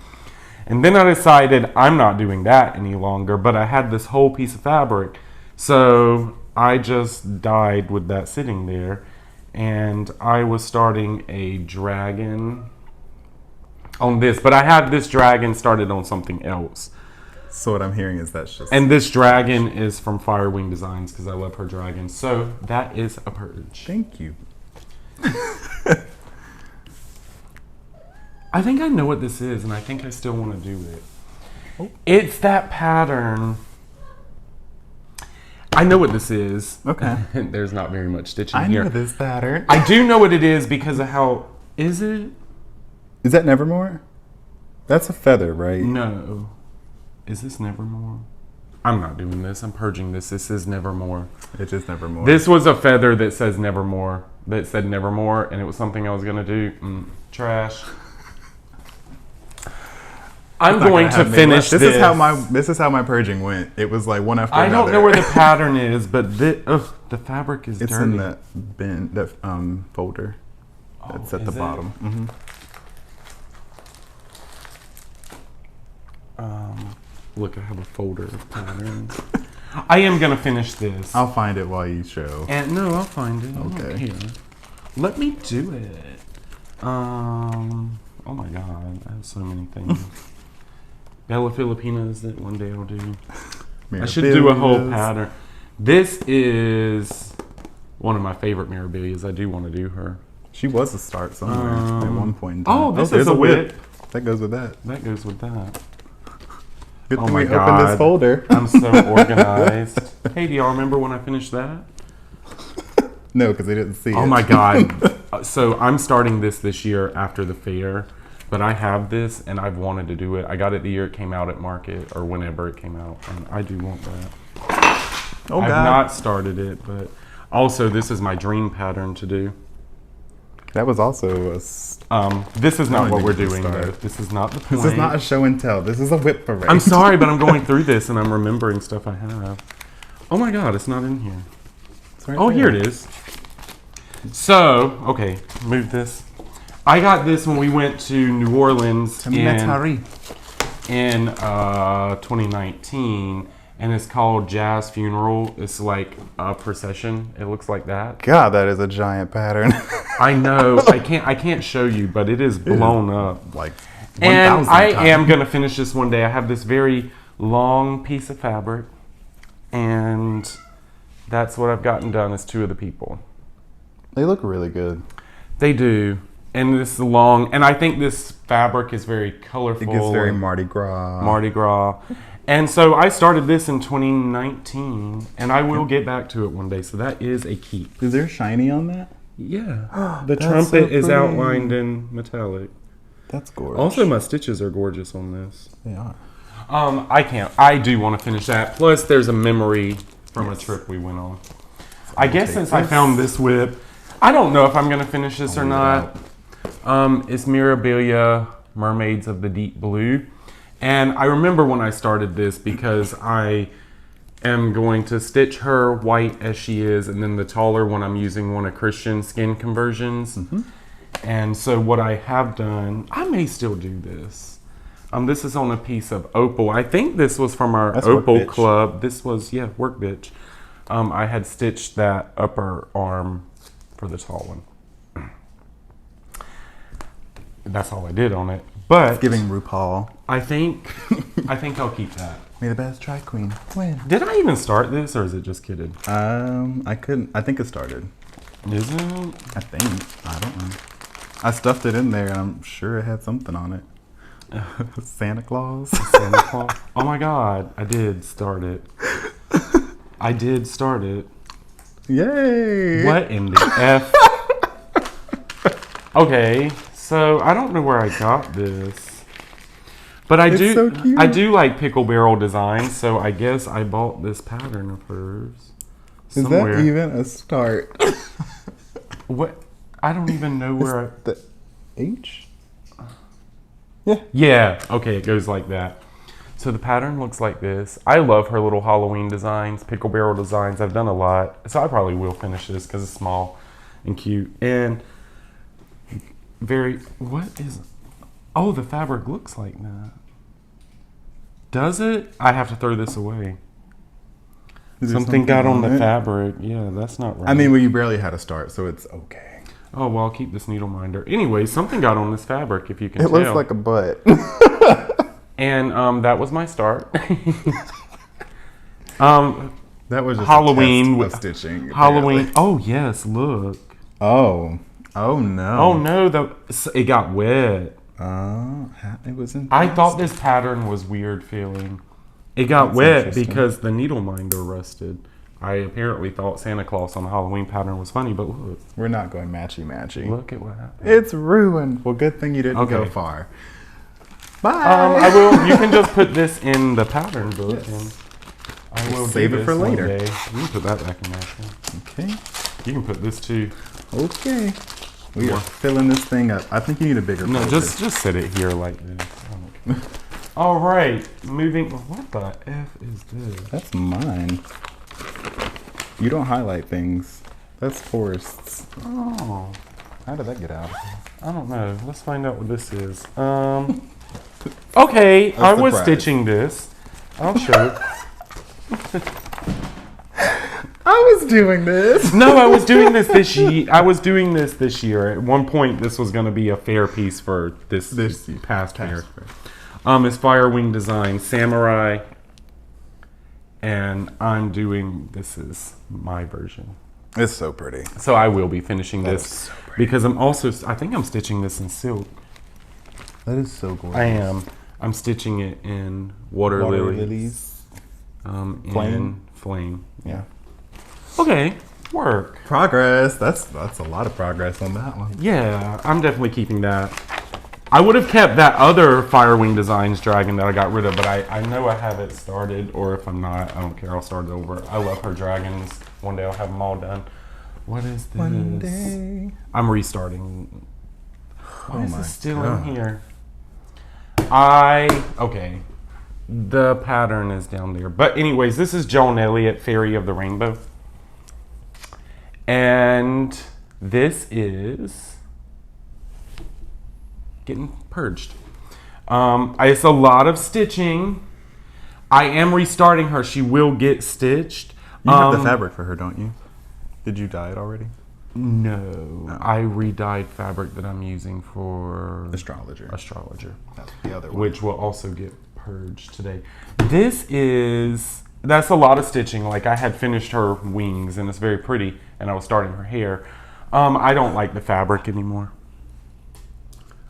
And then I decided I'm not doing that any longer, but I had this whole piece of fabric. So I just dyed with that sitting there, and I was starting a dragon on this, but I had this dragon started on something else. So what I'm hearing is that's just... And this dragon is from Firewing Designs because I love her dragon. So that is a purge. Thank you. I think I know what this is, and I think I still want to do it. Oh. It's that pattern I know what this is. Okay. There's not very much stitching I here. know this pattern. I do know what it is because of how... Is it? Is that Nevermore? That's a feather, right? No. Is this Nevermore? I'm not doing this. I'm purging this. This is Nevermore. It's just Nevermore. This was a feather that says Nevermore. That said Nevermore, and it was something I was going to do. Trash. I'm going to finish this. This is how my purging went. It was like one after I another. don't know where the pattern is, but the fabric is It's dirty. in that bin, that folder. That's at the bottom. Mm-hmm. Look, I have a folder of patterns. I am gonna finish this. I'll find it while you show. And no, I'll find it. Okay. Here. Let me do it. Oh my god, I have so many things. Bella Filipinas that one day I'll do. I should do a whole pattern. This is one of my favorite Mirabilias. I do want to do her. She was a start somewhere at one point in time. Oh, this there's is a whip. That goes with that. That goes with that. Good Oh thing my we opened this God. folder. I'm so organized. Hey, do y'all remember when I finished that? No, because they didn't see it. Oh my God. So I'm starting this year after the fair, but I have this and I've wanted to do it. I got it the year it came out at market or whenever it came out, and I do want that. Oh, I've God. not started it, but also this is my dream pattern to do. That was also a... This is not don't what we're think doing we can though. start. This is not the point. This is not a show and tell. This is a WIP Parade. I'm sorry, but I'm going through this and I'm remembering stuff I have. Oh my God, it's not in here. It's right Oh, there. here it is. So, okay, move this. I got this when we went to New Orleans in 2019, and it's called Jazz Funeral. It's like a procession. It looks like that. God, that is a giant pattern. I know. I can't show you, but it is blown up. Like 1,000 And I times. am gonna finish this one day. I have this very long piece of fabric, and that's what I've gotten done is 2 of the people. They look really good. They do. And this is long, and I think this fabric is very colorful. It gets very and Mardi Gras. Mardi Gras. And so I started this in 2019, and I will get back to it one day. So that is a keep. Is there shiny on that? Yeah. The That's trumpet so is pretty. outlined in metallic. That's gorgeous. Also, my stitches are gorgeous on this. They are. I do want to finish that. Plus, there's a memory from a trip we went on. I guess take since I this. found this whip, I don't know if I'm going to finish this or not. It's Mirabilia Mermaids of the Deep Blue. And I remember when I started this because I am going to stitch her white as she is, and then the taller one I'm using one of Christian skin conversions. And so what I have done, I may still do this. This is on a piece of opal. I think this was from our That's opal Work Bitch. club. This was, yeah, Work Bitch. I had stitched that upper arm for the tall one. That's all I did on it. But Giving RuPaul. I think I'll keep that. May the best try queen win. Did I even start this, or is it just kidded? I couldn't. I think it started. Is it? I think. I don't know. I stuffed it in there, and I'm sure it had something on it. Santa Claus. Santa Claus? Oh my God! I did start it. I did start it. Yay! What in the F? Okay, so I don't know where I got this, but It's so cute. I do like pickle barrel designs, so I guess I bought this pattern of hers Is somewhere. that even a start? What? I don't even know where. The H? Yeah. Okay, it goes like that. So the pattern looks like this. I love her little Halloween designs, pickle barrel designs. I've done a lot, so I probably will finish this because it's small and cute and very. What is? Oh, the fabric looks like that. Does it? I have to throw this away. Is there Something got on the it? fabric. Yeah, that's not right. I mean, well, you barely had a start, so it's okay. Oh well, I'll keep this needle minder. Anyway, something got on this fabric. If you can It tell. looks like a butt. And that was my start. That was just Halloween a with test of stitching. Halloween. apparently. Oh yes, look. Oh no. Oh no, it got wet. It was in. I thought this pattern was weird feeling. It got That's wet interesting. because the needle minder rusted. I apparently thought Santa Claus on the Halloween pattern was funny, but look. We're not going matchy-matchy. Look at what happened. It's ruined. Well, good thing you didn't go far. Bye. I will. You can just put this in the pattern book, and I will save it for later. You can put that back in there. Okay. You can put this too. Okay. We are filling this thing up. I think you need a bigger. No, just set it here like this. Okay. All right. Moving. What the F is this? That's mine. You don't highlight things. That's Forrest's. Oh. How did that get out? I don't know. Let's find out what this is. Okay, I was stitching this. I'll show. I was doing this. No, I was doing this this year. At one point, this was going to be a fair piece for this past fair. It's Firewing Design Samurai, and I'm doing. This is my version. It's so pretty. So I will be finishing this because I think I'm stitching this in silk. That is so gorgeous. I am. I'm stitching it in water lilies. In flame. Yeah. Okay. Work. Progress. That's a lot of progress on that one. Yeah, I'm definitely keeping that. I would have kept that other Firewing Designs dragon that I got rid of, but I know I have it started, or if I'm not, I don't care. I'll start it over. I love her dragons. One day I'll have them all done. What is this? One day. I'm restarting. Why is this still in here? Okay. The pattern is down there. But anyways, this is Joan Elliott, Fairy of the Rainbow. And this is getting purged. It's a lot of stitching. I am restarting her. She will get stitched. You have the fabric for her, don't you? Did you dye it already? No. I re-dyed fabric that I'm using for Astrologer. That's the other one. Which will also get purged today. That's a lot of stitching. Like, I had finished her wings and it's very pretty, and I was starting her hair. I don't like the fabric anymore.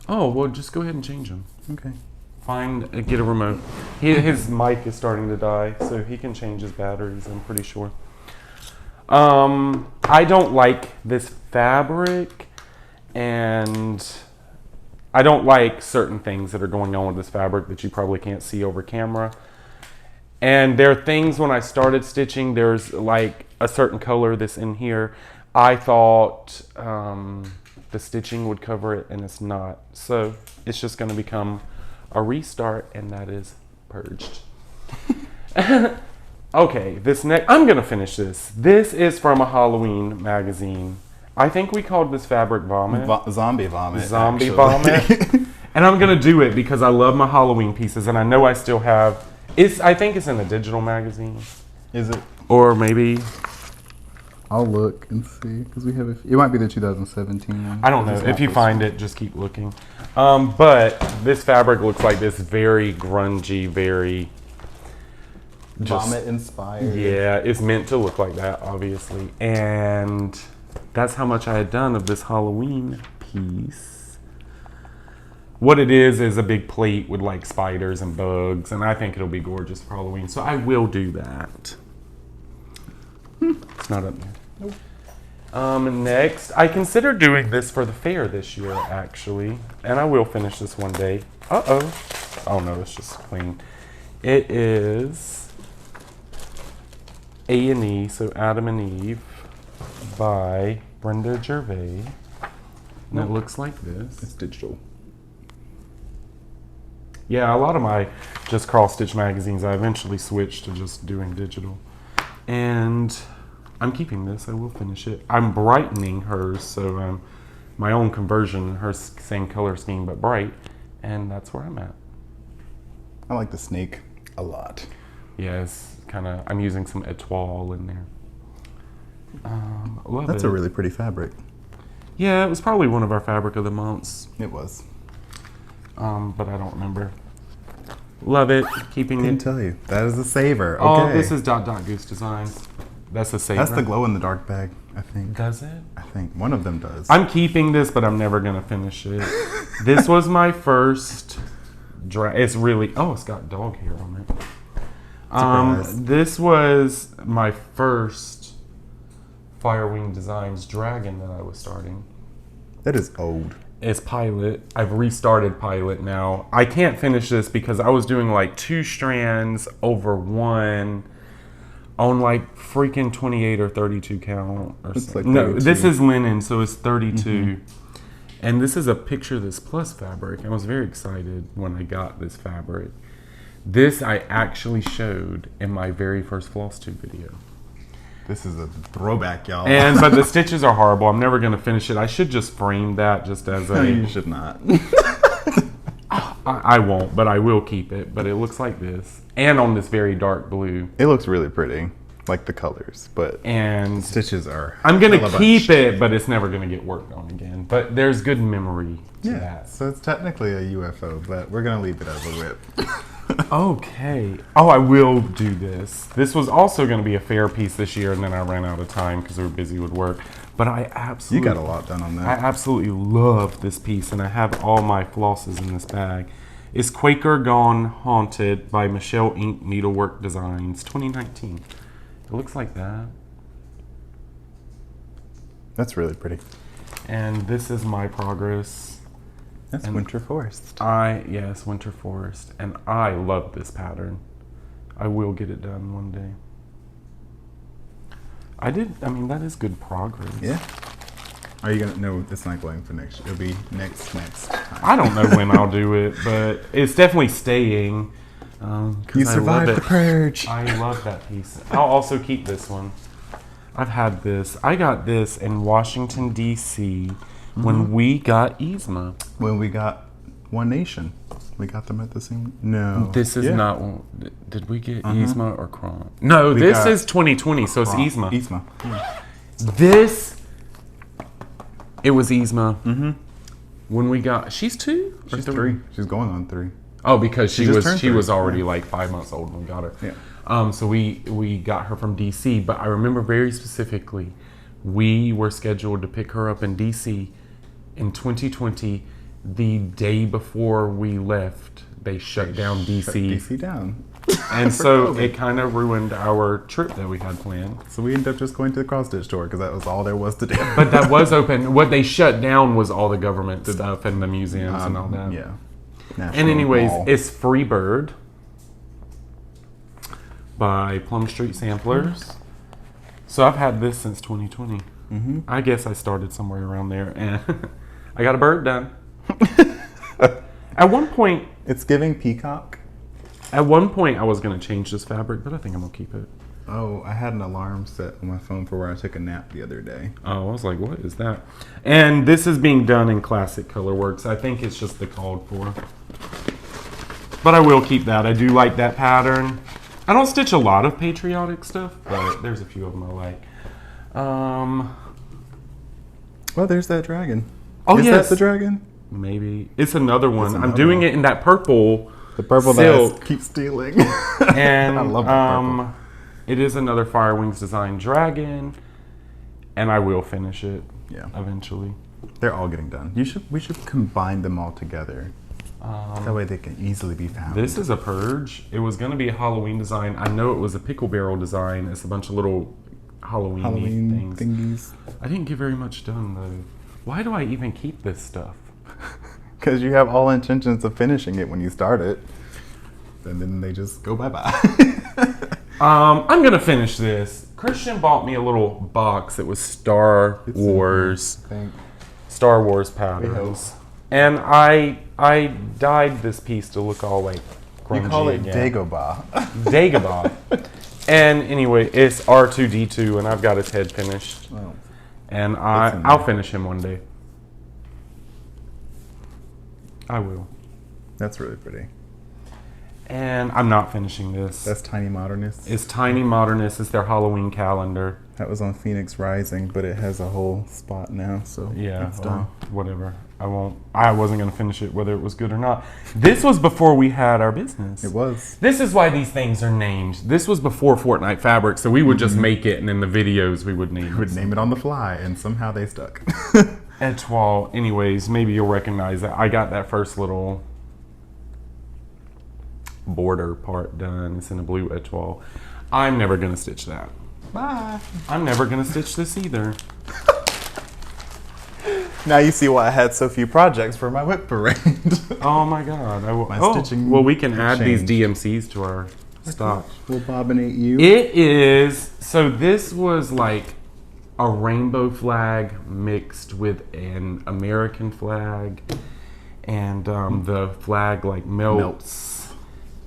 Oh, well, just go ahead and change them. Okay. Get a remote. His mic is starting to die, so he can change his batteries, I'm pretty sure. I don't like this fabric, and I don't like certain things that are going on with this fabric that you probably can't see over camera. And there are things when I started stitching, there's like a certain color that's in here. I thought the stitching would cover it, and it's not. So it's just going to become a restart, and that is purged. Okay, I'm going to finish this. This is from a Halloween magazine. I think we called this fabric Vomit. Zombie Vomit. Zombie Vomit. And I'm going to do it because I love my Halloween pieces, and I know I still have... I think it's in a digital magazine. Is it? Or maybe... I'll look and see, because we have it might be the 2017 one. I don't know. If you find it, just keep looking. But this fabric looks like this very grungy, very... Vomit inspired. Yeah, it's meant to look like that, obviously. And that's how much I had done of this Halloween piece. What it is a big plate with like spiders and bugs, and I think it'll be gorgeous for Halloween, so I will do that. It's not up there. Nope. Next, I considered doing this for the fair this year, actually, and I will finish this one day. Oh no, it's just clean. It is A&E, so Adam and Eve, by Brenda Gervais. And it looks like this. It's digital. Yeah, a lot of my just cross-stitch magazines, I eventually switched to just doing digital. And I'm keeping this. I will finish it. I'm brightening hers, so my own conversion, her same color scheme but bright, and that's where I'm at. I like the snake a lot. Yeah, it's kind of, I'm using some etoile in there. That's a really pretty fabric. Yeah, it was probably one of our fabric of the months. It was. But I don't remember. Love it. Keeping I it. didn't tell you. That is a saver. Okay. Oh, this is Dot Goose Designs. That's a saver. That's the glow in the dark bag, I think. Does it? I think one of them does. I'm keeping this, but I'm never gonna finish it. This was my first it's really, it's got dog hair on it. Surprise. This was my first Firewing Designs dragon that I was starting. That is old. It's Pilot. I've restarted Pilot now. I can't finish this because I was doing like 2 strands over one on like freaking 28 or 32 count or It's something. like No, 32. this is linen, so it's 32. And this is a Picture This Plus fabric. I was very excited when I got this fabric. This I actually showed in my very first Flosstube video. This is a throwback, y'all. But the stitches are horrible. I'm never going to finish it. I should just frame that just as No, a... you should not. I won't, but I will keep it. But it looks like this. And on this very dark blue. It looks really pretty, like the colors, but And stitches are. I'm going hell to of a keep bunch. it, but it's never going to get worked on again. But there's good memory to Yeah, that. so it's technically a UFO, but we're gonna leave it as a whip. Okay. Oh, I will do this. This was also going to be a fair piece this year, and then I ran out of time because we were busy with work. But I You absolutely... got a lot done on I that. absolutely love this piece, and I have all my flosses in this bag. It's Quaker Gone Haunted by Michelle Ink Needlework Designs, 2019. It looks like that. That's really pretty. And this is my progress. That's And Winter Forest. Yes, Winter Forest. And I love this pattern. I will get it done one day. That is good progress. Yeah. Are you gonna? No, it's not going for next year. It'll be next time. I don't know when I'll do it, but it's definitely staying. 'Cause You I survived love the it. purge. I love that piece. I'll also keep this one. I've had this. I got this in Washington, D.C. when we got Yzma. When we got One Nation, we got them at the same. No, This is Yeah. not. Did we get Yzma or Cron? No, this got is 2020, so it's Yzma. Yzma. This. It was Yzma. When we got. She's 2? Or She's 3. She's going on 3. Oh, because She just turned she 3. was already like 5 months old when we got her. Yeah. So we got her from DC, but I remember very specifically, we were scheduled to pick her up in DC in 2020. The day before we left, they shut down Shut DC, DC down. and so COVID. it kind of ruined our trip that we had planned. So we ended up just going to the cross stitch store because that was all there was to do. But that was open. What they shut down was all the government stuff and the museums and all that. Yeah. And National anyways, Mall. it's Free Bird by Plum Street Samplers. So I've had this since 2020. I guess I started somewhere around there, and I got a bird done. At one point, It's giving peacock. I was gonna change this fabric, but I think I'm gonna keep it. Oh, I had an alarm set on my phone for where I took a nap the other day. Oh, I was like, what is that? And this is being done in Classic Colorworks. I think it's just the called for. But I will keep that. I do like that pattern. I don't stitch a lot of Patriotic stuff, but there's a few of them I like. Well, there's that dragon. Oh, Is yes. that the dragon? Maybe. It's another one. It's I'm another doing one. it in that purple. The purple Silk. that I keep stealing. And I love that purple. it is another Firewings Design dragon. And I will finish it Yeah, eventually. they're all getting done. We should combine them all together. That way they can easily be found. This is a purge. It was going to be a Halloween design. I know it was a pickle barrel design. It's a bunch of little Halloween Halloween things. thingies. I didn't get very much done though. Why do I even keep this stuff? Because you have all intentions of finishing it when you start it. And then they just go bye-bye. I'm going to finish this. Christian bought me a little box. It was Star Wars patterns. And I dyed this piece to look all like grungy You call it again. Dagobah. Dagobah. And anyway, it's R2D2, and I've got his head finished. Well, And It's in I'll there. finish him one day. I will. that's really pretty. And I'm not finishing this. That's Tiny Modernist. It's Tiny Modernist. It's their Halloween calendar. That was on Phoenix Rising, but it has a whole spot now, so Yeah, it's done. whatever. I wasn't going to finish it whether it was good or not. This was before we had our business. It was. This is why these things are named. This was before Fortnight Fabric, so we would just make it, and in the videos we would name We would it. name it on the fly, and somehow they stuck. Anyways, maybe you'll recognize that. I got that first little border part done. It's in a blue edge wall. I'm never gonna stitch that. Bye. I'm never gonna stitch this either. Now you see why I had so few projects for my WIP Parade. Oh my god. Stitching well, we can add changed. these DMCs to our stock. We'll bobbinate you. It is, so this was like a rainbow flag mixed with an American flag, and the flag like melts.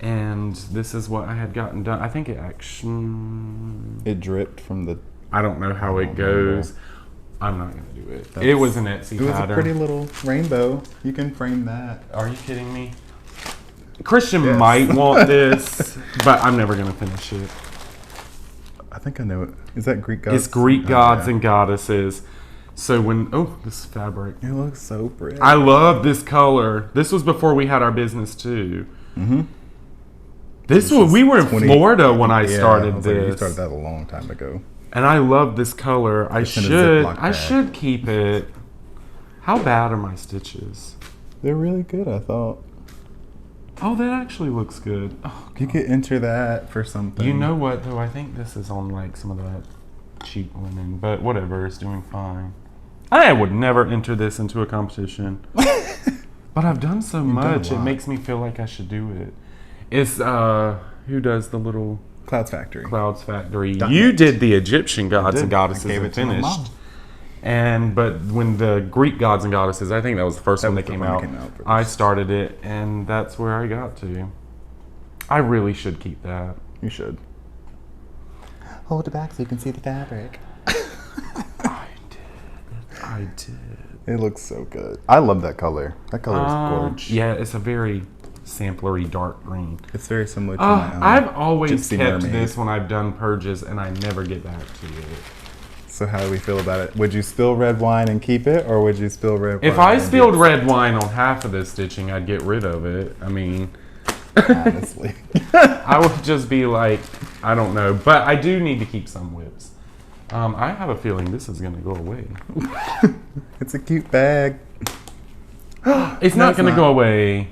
And this is what I had gotten done. I think it dripped from the... I don't know how it goes. I'm not going to do it. It was an Etsy pattern. It was a pretty little rainbow. You can frame that. Are you kidding me? Christian might want this, but I'm never going to finish it. I think I know it. Is that Greek gods? It's Greek gods and goddesses. So when, this fabric. It looks so pretty. I love this color. This was before we had our business too. Mm-hmm. We were in Florida when I started this. You started that a long time ago. And I love this color. I should keep it. How bad are my stitches? They're really good, I thought. Oh, that actually looks good. Oh, you could enter that for something. You know what, though? I think this is on like some of that cheap linen, but whatever, it's doing fine. I would never enter this into a competition. But I've done so much, it makes me feel like I should do it. It's, who does the little... Clouds Factory. Clouds Factory. You did the Egyptian gods and goddesses and finished. But when the Greek gods and goddesses, I think that was the first one that came out. I started it, and that's where I got to. I really should keep that. You should. Hold it back so you can see the fabric. I did. It looks so good. I love that color. That color is gorgeous. Yeah, it's a very samplery dark green. It's very similar to my own. I've always Gypsy kept Mermaid. this when I've done purges, and I never get back to it. So how do we feel about it? Would you spill red wine and keep it, or would you spill red wine? If I spilled red wine on half of this stitching, I'd get rid of it. I mean, honestly, I would just be like, I don't know. But I do need to keep some whips. I have a feeling this is going to go away. It's a cute bag. It's not going to go away.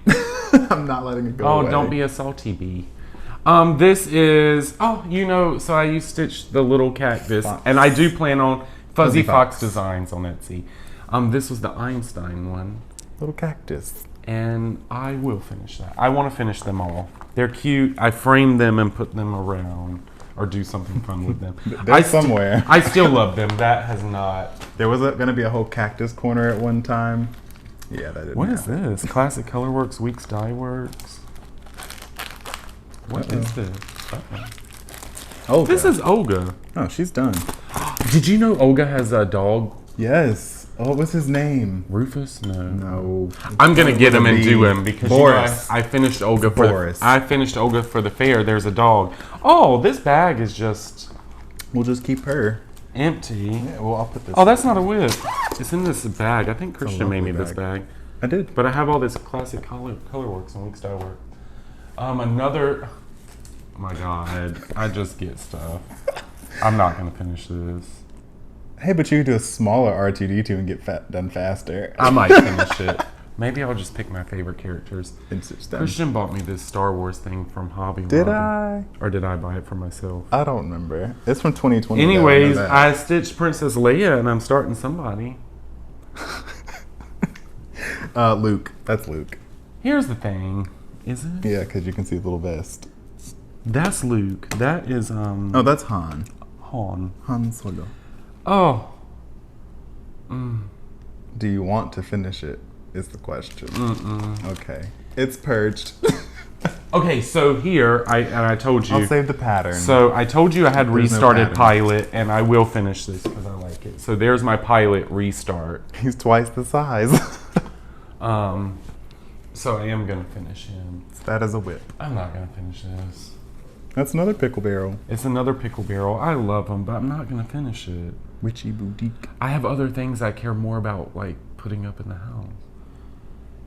I'm not letting it go away. Oh, don't be a salty bee. This is, so I stitched the little cactus, and I do plan on Fuzzy Fox Designs on Etsy. This was the Einstein one. Little cactus. And I will finish that. I want to finish them all. They're cute. I framed them and put them around, or do something fun with them. They're somewhere. I still love them. That has not. There was going to be a whole cactus corner at one time. Yeah, that didn't What is this? Classic Colorworks Weeks Dye Works. What is this? Olga. This is Olga. Oh, she's done. Did you know Olga has a dog? Yes. Oh, what's his name? Rufus? No. I'm gonna get him and do him because Boris. I finished Olga for Boris. I finished Olga for the fair. There's a dog. Oh, this bag is just. We'll just keep her empty. Yeah. Well, I'll put this. Oh, that's not a whip. It's in this bag. I think Christian made me this bag. I did. But I have all this classic Colorworks and Weeks Dye Work. Another. Oh my God, I just get stuff. I'm not gonna finish this. Hey, but you could do a smaller R2D2 and get done faster. I might finish it. Maybe I'll just pick my favorite characters. Christian bought me this Star Wars thing from Hobby Lobby. Did I? Or did I buy it for myself? I don't remember. It's from 2020. Anyways, I stitched Princess Leia and I'm starting somebody. Luke. That's Luke. Here's the thing. Is it? Yeah, because you can see the little vest. That's Luke. That is Oh, that's Han. Han Solo. Oh. Do you want to finish it? Is the question. Okay. It's purged. Okay, so here I told you. I'll save the pattern. So I told you I had restarted Pilot, and I will finish this because I like it. So there's my Pilot restart. He's twice the size. So I am gonna finish him. It's bad as a whip. I'm not gonna finish this. That's another pickle barrel. It's another pickle barrel. I love them, but I'm not gonna finish it. Witchy boutique. I have other things I care more about, like putting up in the house,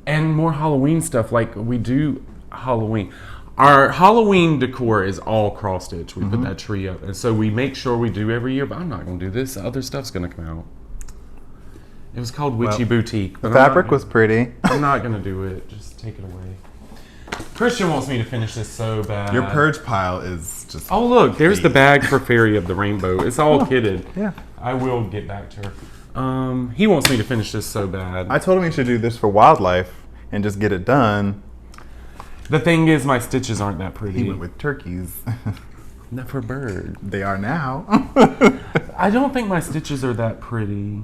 and more Halloween stuff. Like we do Halloween. Our Halloween decor is all cross stitch. We put that tree up, and so we make sure we do every year. But I'm not gonna do this. Other stuff's gonna come out. It was called Witchy Boutique. But the fabric was pretty. I'm not gonna do it. Just take it away. Christian wants me to finish this so bad. Your purge pile is just. Oh look, there's the bag for Fairy of the Rainbow. It's all kitted. Yeah. I will get back to her. He wants me to finish this so bad. I told him he should do this for wildlife and just get it done. The thing is, my stitches aren't that pretty. He went with turkeys. Not for bird. They are now. I don't think my stitches are that pretty.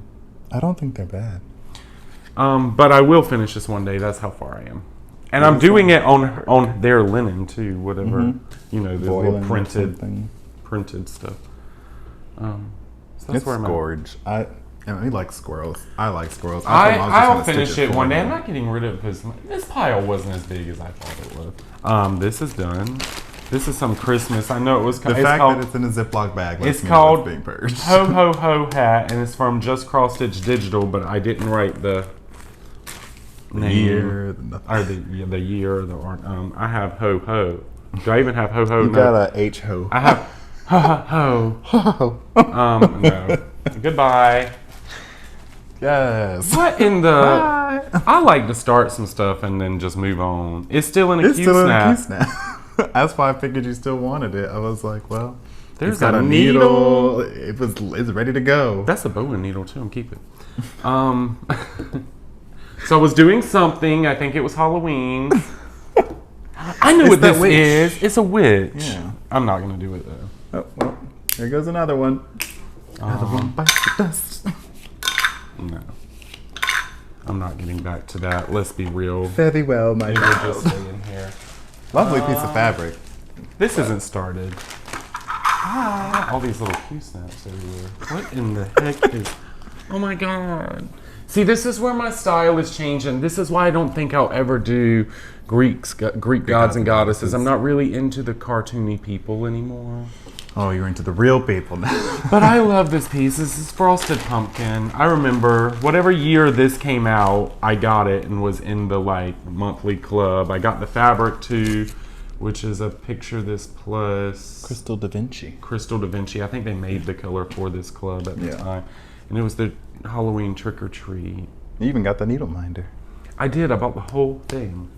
I don't think they're bad. But I will finish this one day. That's how far I am. And I'm doing it on their linen too, whatever, you know, the little printed stuff. So that's It's where I'm gorge. I like squirrels. I like squirrels. I'll finish it one day. I'm not getting rid of it because this pile wasn't as big as I thought it was. This is done. This is some Christmas. I know it was. The fact that it's in a Ziploc bag. It's called being purged. Ho Ho Ho Hat, and it's from Just Cross Stitch Digital, but I didn't write the name year, or the year or the art. I have Ho Ho. Do I even have Ho Ho? You got a H Ho. I have Ho Ho Ho. No. Goodbye. Yes. What in the? Bye. I like to start some stuff and then just move on. It's still in a Q snap. That's why I figured you still wanted it. I was like, well, there's got a needle. It's ready to go. That's a bowen needle too. I'm keeping. So I was doing something. I think it was Halloween. I know what this is. It's a witch. Yeah. I'm not gonna do it though. Oh well, here goes another one. Another one bites the dust. No. I'm not getting back to that. Let's be real. Very well, my child. Just stay in here. Lovely piece of fabric. This isn't started. All these little Q snaps everywhere. What in the heck is? Oh my god. See, this is where my style is changing. This is why I don't think I'll ever do Greek gods and goddesses. I'm not really into the cartoony people anymore. Oh, you're into the real people now. But I love this piece. This is Frosted Pumpkin. I remember whatever year this came out, I got it and was in the like monthly club. I got the fabric too, which is a picture this plus Crystal Da Vinci. Crystal Da Vinci. I think they made the color for this club at the time. And it was the Halloween trick or treat. You even got the needle minder. I did. I bought the whole thing.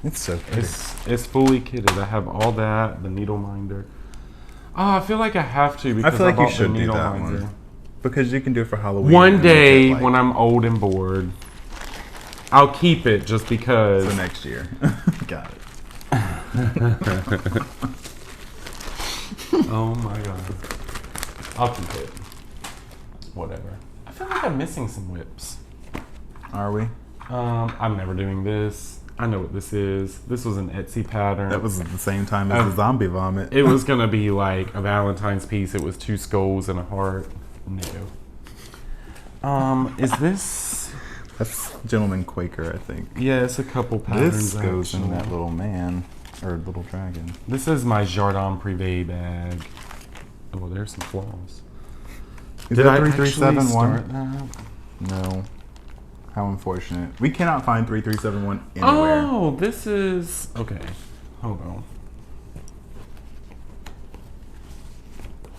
It's so pretty. It's fully kitted. I have all that, the needle minder. Oh, I feel like I have to because I feel like you should do that one. Because you can do it for Halloween. One day when I'm old and bored, I'll keep it just because. So next year. Got it. Oh my god. I'll keep it. Whatever. I feel like I'm missing some whips. Are we? I'm never doing this. I know what this is. This was an Etsy pattern. That was at the same time as the zombie vomit. It was going to be like a Valentine's piece. It was 2 skulls and a heart. No. Is this... That's Gentleman Quaker, I think. Yeah, it's a couple patterns. This goes in that little man, or little dragon. This is my Jardin Privé bag. Oh, there's some flaws. Is that 3371? No. How unfortunate. We cannot find 3371 anywhere. Oh, this is... Okay. Hold on.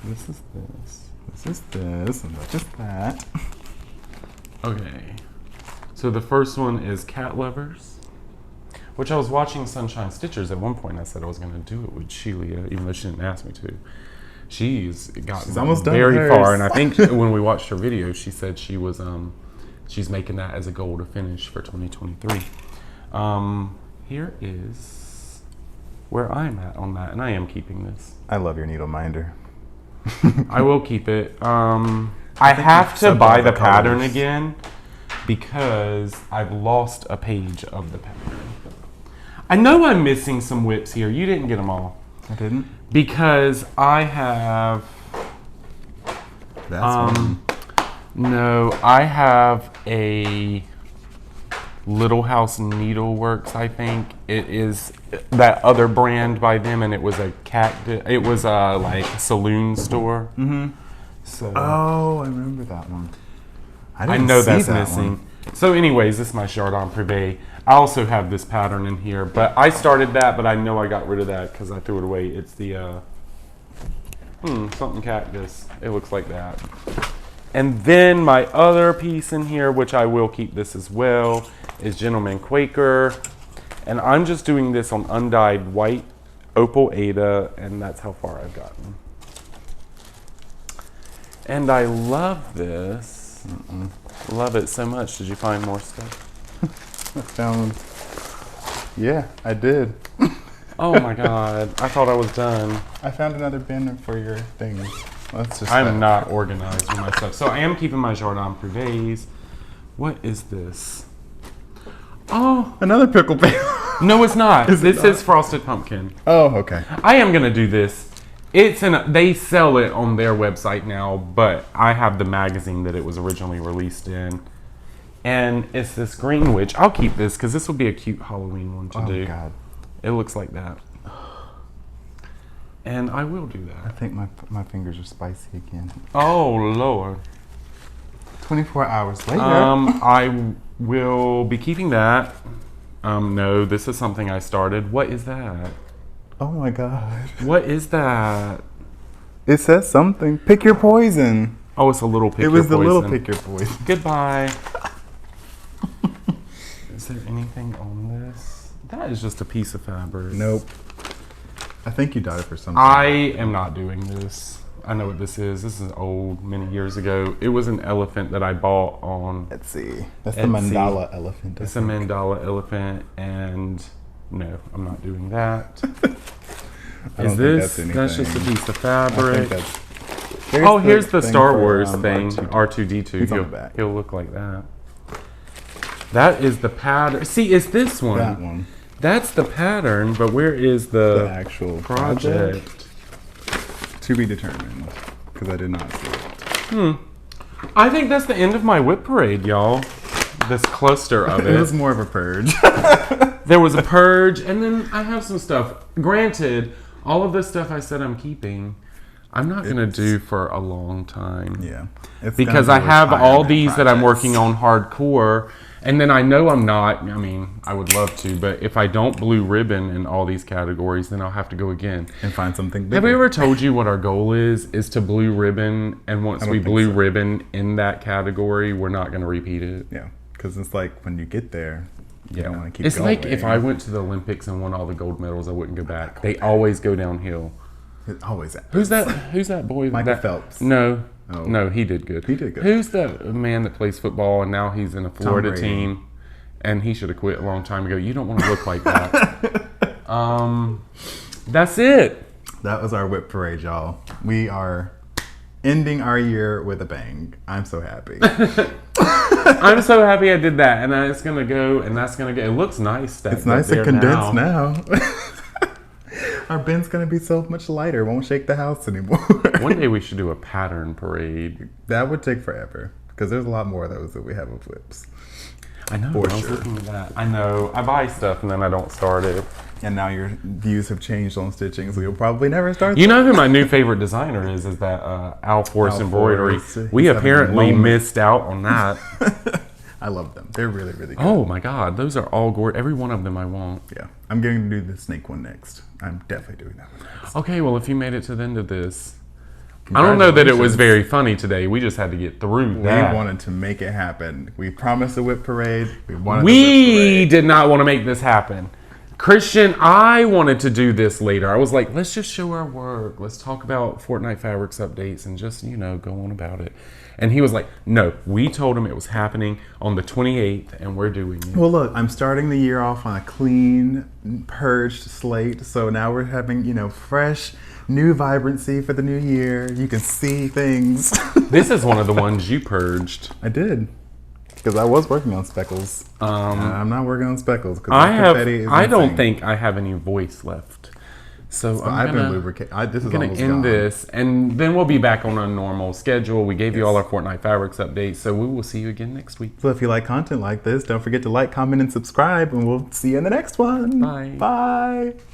This is this. This is this, and that's just that. Okay. So the first one is Cat Lovers, which I was watching Sunshine Stitchers at one point. I said I was going to do it with Shelia, even though she didn't ask me to. She's gotten almost done very far, and I think when we watched her video, she said she was... she's making that as a goal to finish for 2023. Here is where I'm at on that, and I am keeping this. I love your needle minder. I will keep it. I have to buy the pattern again because I've lost a page of the pattern. I know I'm missing some whips here. You didn't get them all. I didn't? Because I have... That's one. No, I have a Little House Needleworks, I think. It is that other brand by them, and it was a it was a like saloon store. Mm-hmm. So oh, I remember that one. I know that's missing. So anyways, this is my Jardin Privé. I also have this pattern in here, but I started that, but I know I got rid of that because I threw it away. It's the something cactus. It looks like that. And then my other piece in here, which I will keep this as well, is Gentleman Quaker. And I'm just doing this on undyed white Opal Ada, and that's how far I've gotten. And I love this. Love it so much. Did you find more stuff? I found, yeah, I did. Oh my God, I thought I was done. I found another bin for your things. Let's just. I'm not organized with my stuff. So I am keeping my Jardin Privés. What is this? Oh, Another pickle pan. no, it's not. Is it This not? is Frosted Pumpkin. Oh, okay. I am gonna do this. They sell it on their website now, but I have the magazine that it was originally released in. And it's this green witch. I'll keep this because this will be a cute Halloween one to do. Oh God. It looks like that. And I will do I that. think my fingers are spicy again. Oh Lord. 24 hours later. I will be keeping that. No, this is something I started. What is that? Oh my God. What is that? It says something. Pick your poison. Oh, it's a little pick It was your the little poison. pick your poison. Goodbye. Is there anything on this? That is just a piece of fabric. Nope. I think you got it for something. I am not doing this. I know what this is. This is old, many years ago. It was an elephant that I bought on. Let's see. That's the Etsy. mandala elephant. It's a mandala elephant, and no, I'm not doing that. I don't Is think this? that's That's just a anything. piece of I fabric. think that's. Oh, here's the thing Star for, Wars thing. R2. R2D2. He's on the back. He'll look like that. That is the pattern. See, it's this one. That one. That's the pattern, but where is The the actual project? to be determined, because I did not see it. I think that's the end of my WIP Parade, y'all. This cluster of It was it. more of a purge. There was a purge, and then I have some stuff. Granted, all of this stuff I said I'm keeping, I'm not going to do for a long time. Yeah. It's Because gonna I be have all retirement these that I'm projects. working on hardcore, and then I know I'm not. I mean, I would love to, but if I don't blue ribbon in all these categories, then I'll have to go again. And find something bigger. Have we ever told you what our goal is to blue ribbon, and once I don't we think blue so. ribbon in that category, we're not going to repeat it? Yeah. Because it's like when you get there, you don't want to keep It's going. like if I went to the Olympics and won all the gold medals, I wouldn't go back. They always go downhill. It always happens. Who's that boy? Michael that, Phelps. No. Oh. No, he did good. He did good. Who's the man that plays football and now he's in a Florida Brady. team? And he should have quit a long time ago. You don't want to look like that. That's it. That was our WIP Parade, y'all. We are ending our year with a bang. I'm so happy. I'm so happy I did that. And it's going to go, and that's going to go. It looks nice. It's nice and condensed now. Our bin's going to be so much lighter. Won't shake the house anymore. One day we should do a pattern parade. That would take forever. Because there's a lot more of those that we have with whips. I know. For I was sure. looking at that. I know. I buy stuff and then I don't start it. And now your views have changed on stitching, so you'll probably never start. You know who my new favorite designer is that Al Force Al Embroidery. Force. We He's having a apparently moment. missed out on that. I love them. They're really, really good. Oh my God, those are all gorgeous. Every one of them I want. Yeah. I'm going to do the snake one next. I'm definitely doing that one next. Okay, well, if you made it to the end of this, I don't know that it was Congratulations. very funny today. We just had to get through We that. wanted to make it happen. We promised a whip parade. We wanted the whip We parade. did not want to make this happen. Christian, I wanted to do this later. I was like, let's just show our work. Let's talk about Fortnight Fabrics updates and just, go on about it. And he was like, no, we told him it was happening on the 28th and we're doing it. Well, look, I'm starting the year off on a clean, purged slate. So now we're having, fresh, new vibrancy for the new year. You can see things. This is one of the ones you purged. I did. Because I was working on speckles. I'm not working on speckles. I don't think I have any voice left. So I've been lubricating. This is I'm going almost to end gone. this, and then we'll be back on a normal schedule. We gave you all our Fortnight Fabrics updates, so we will see you again next week. So if you like content like this, don't forget to like, comment, and subscribe, and we'll see you in the next one. Bye. Bye.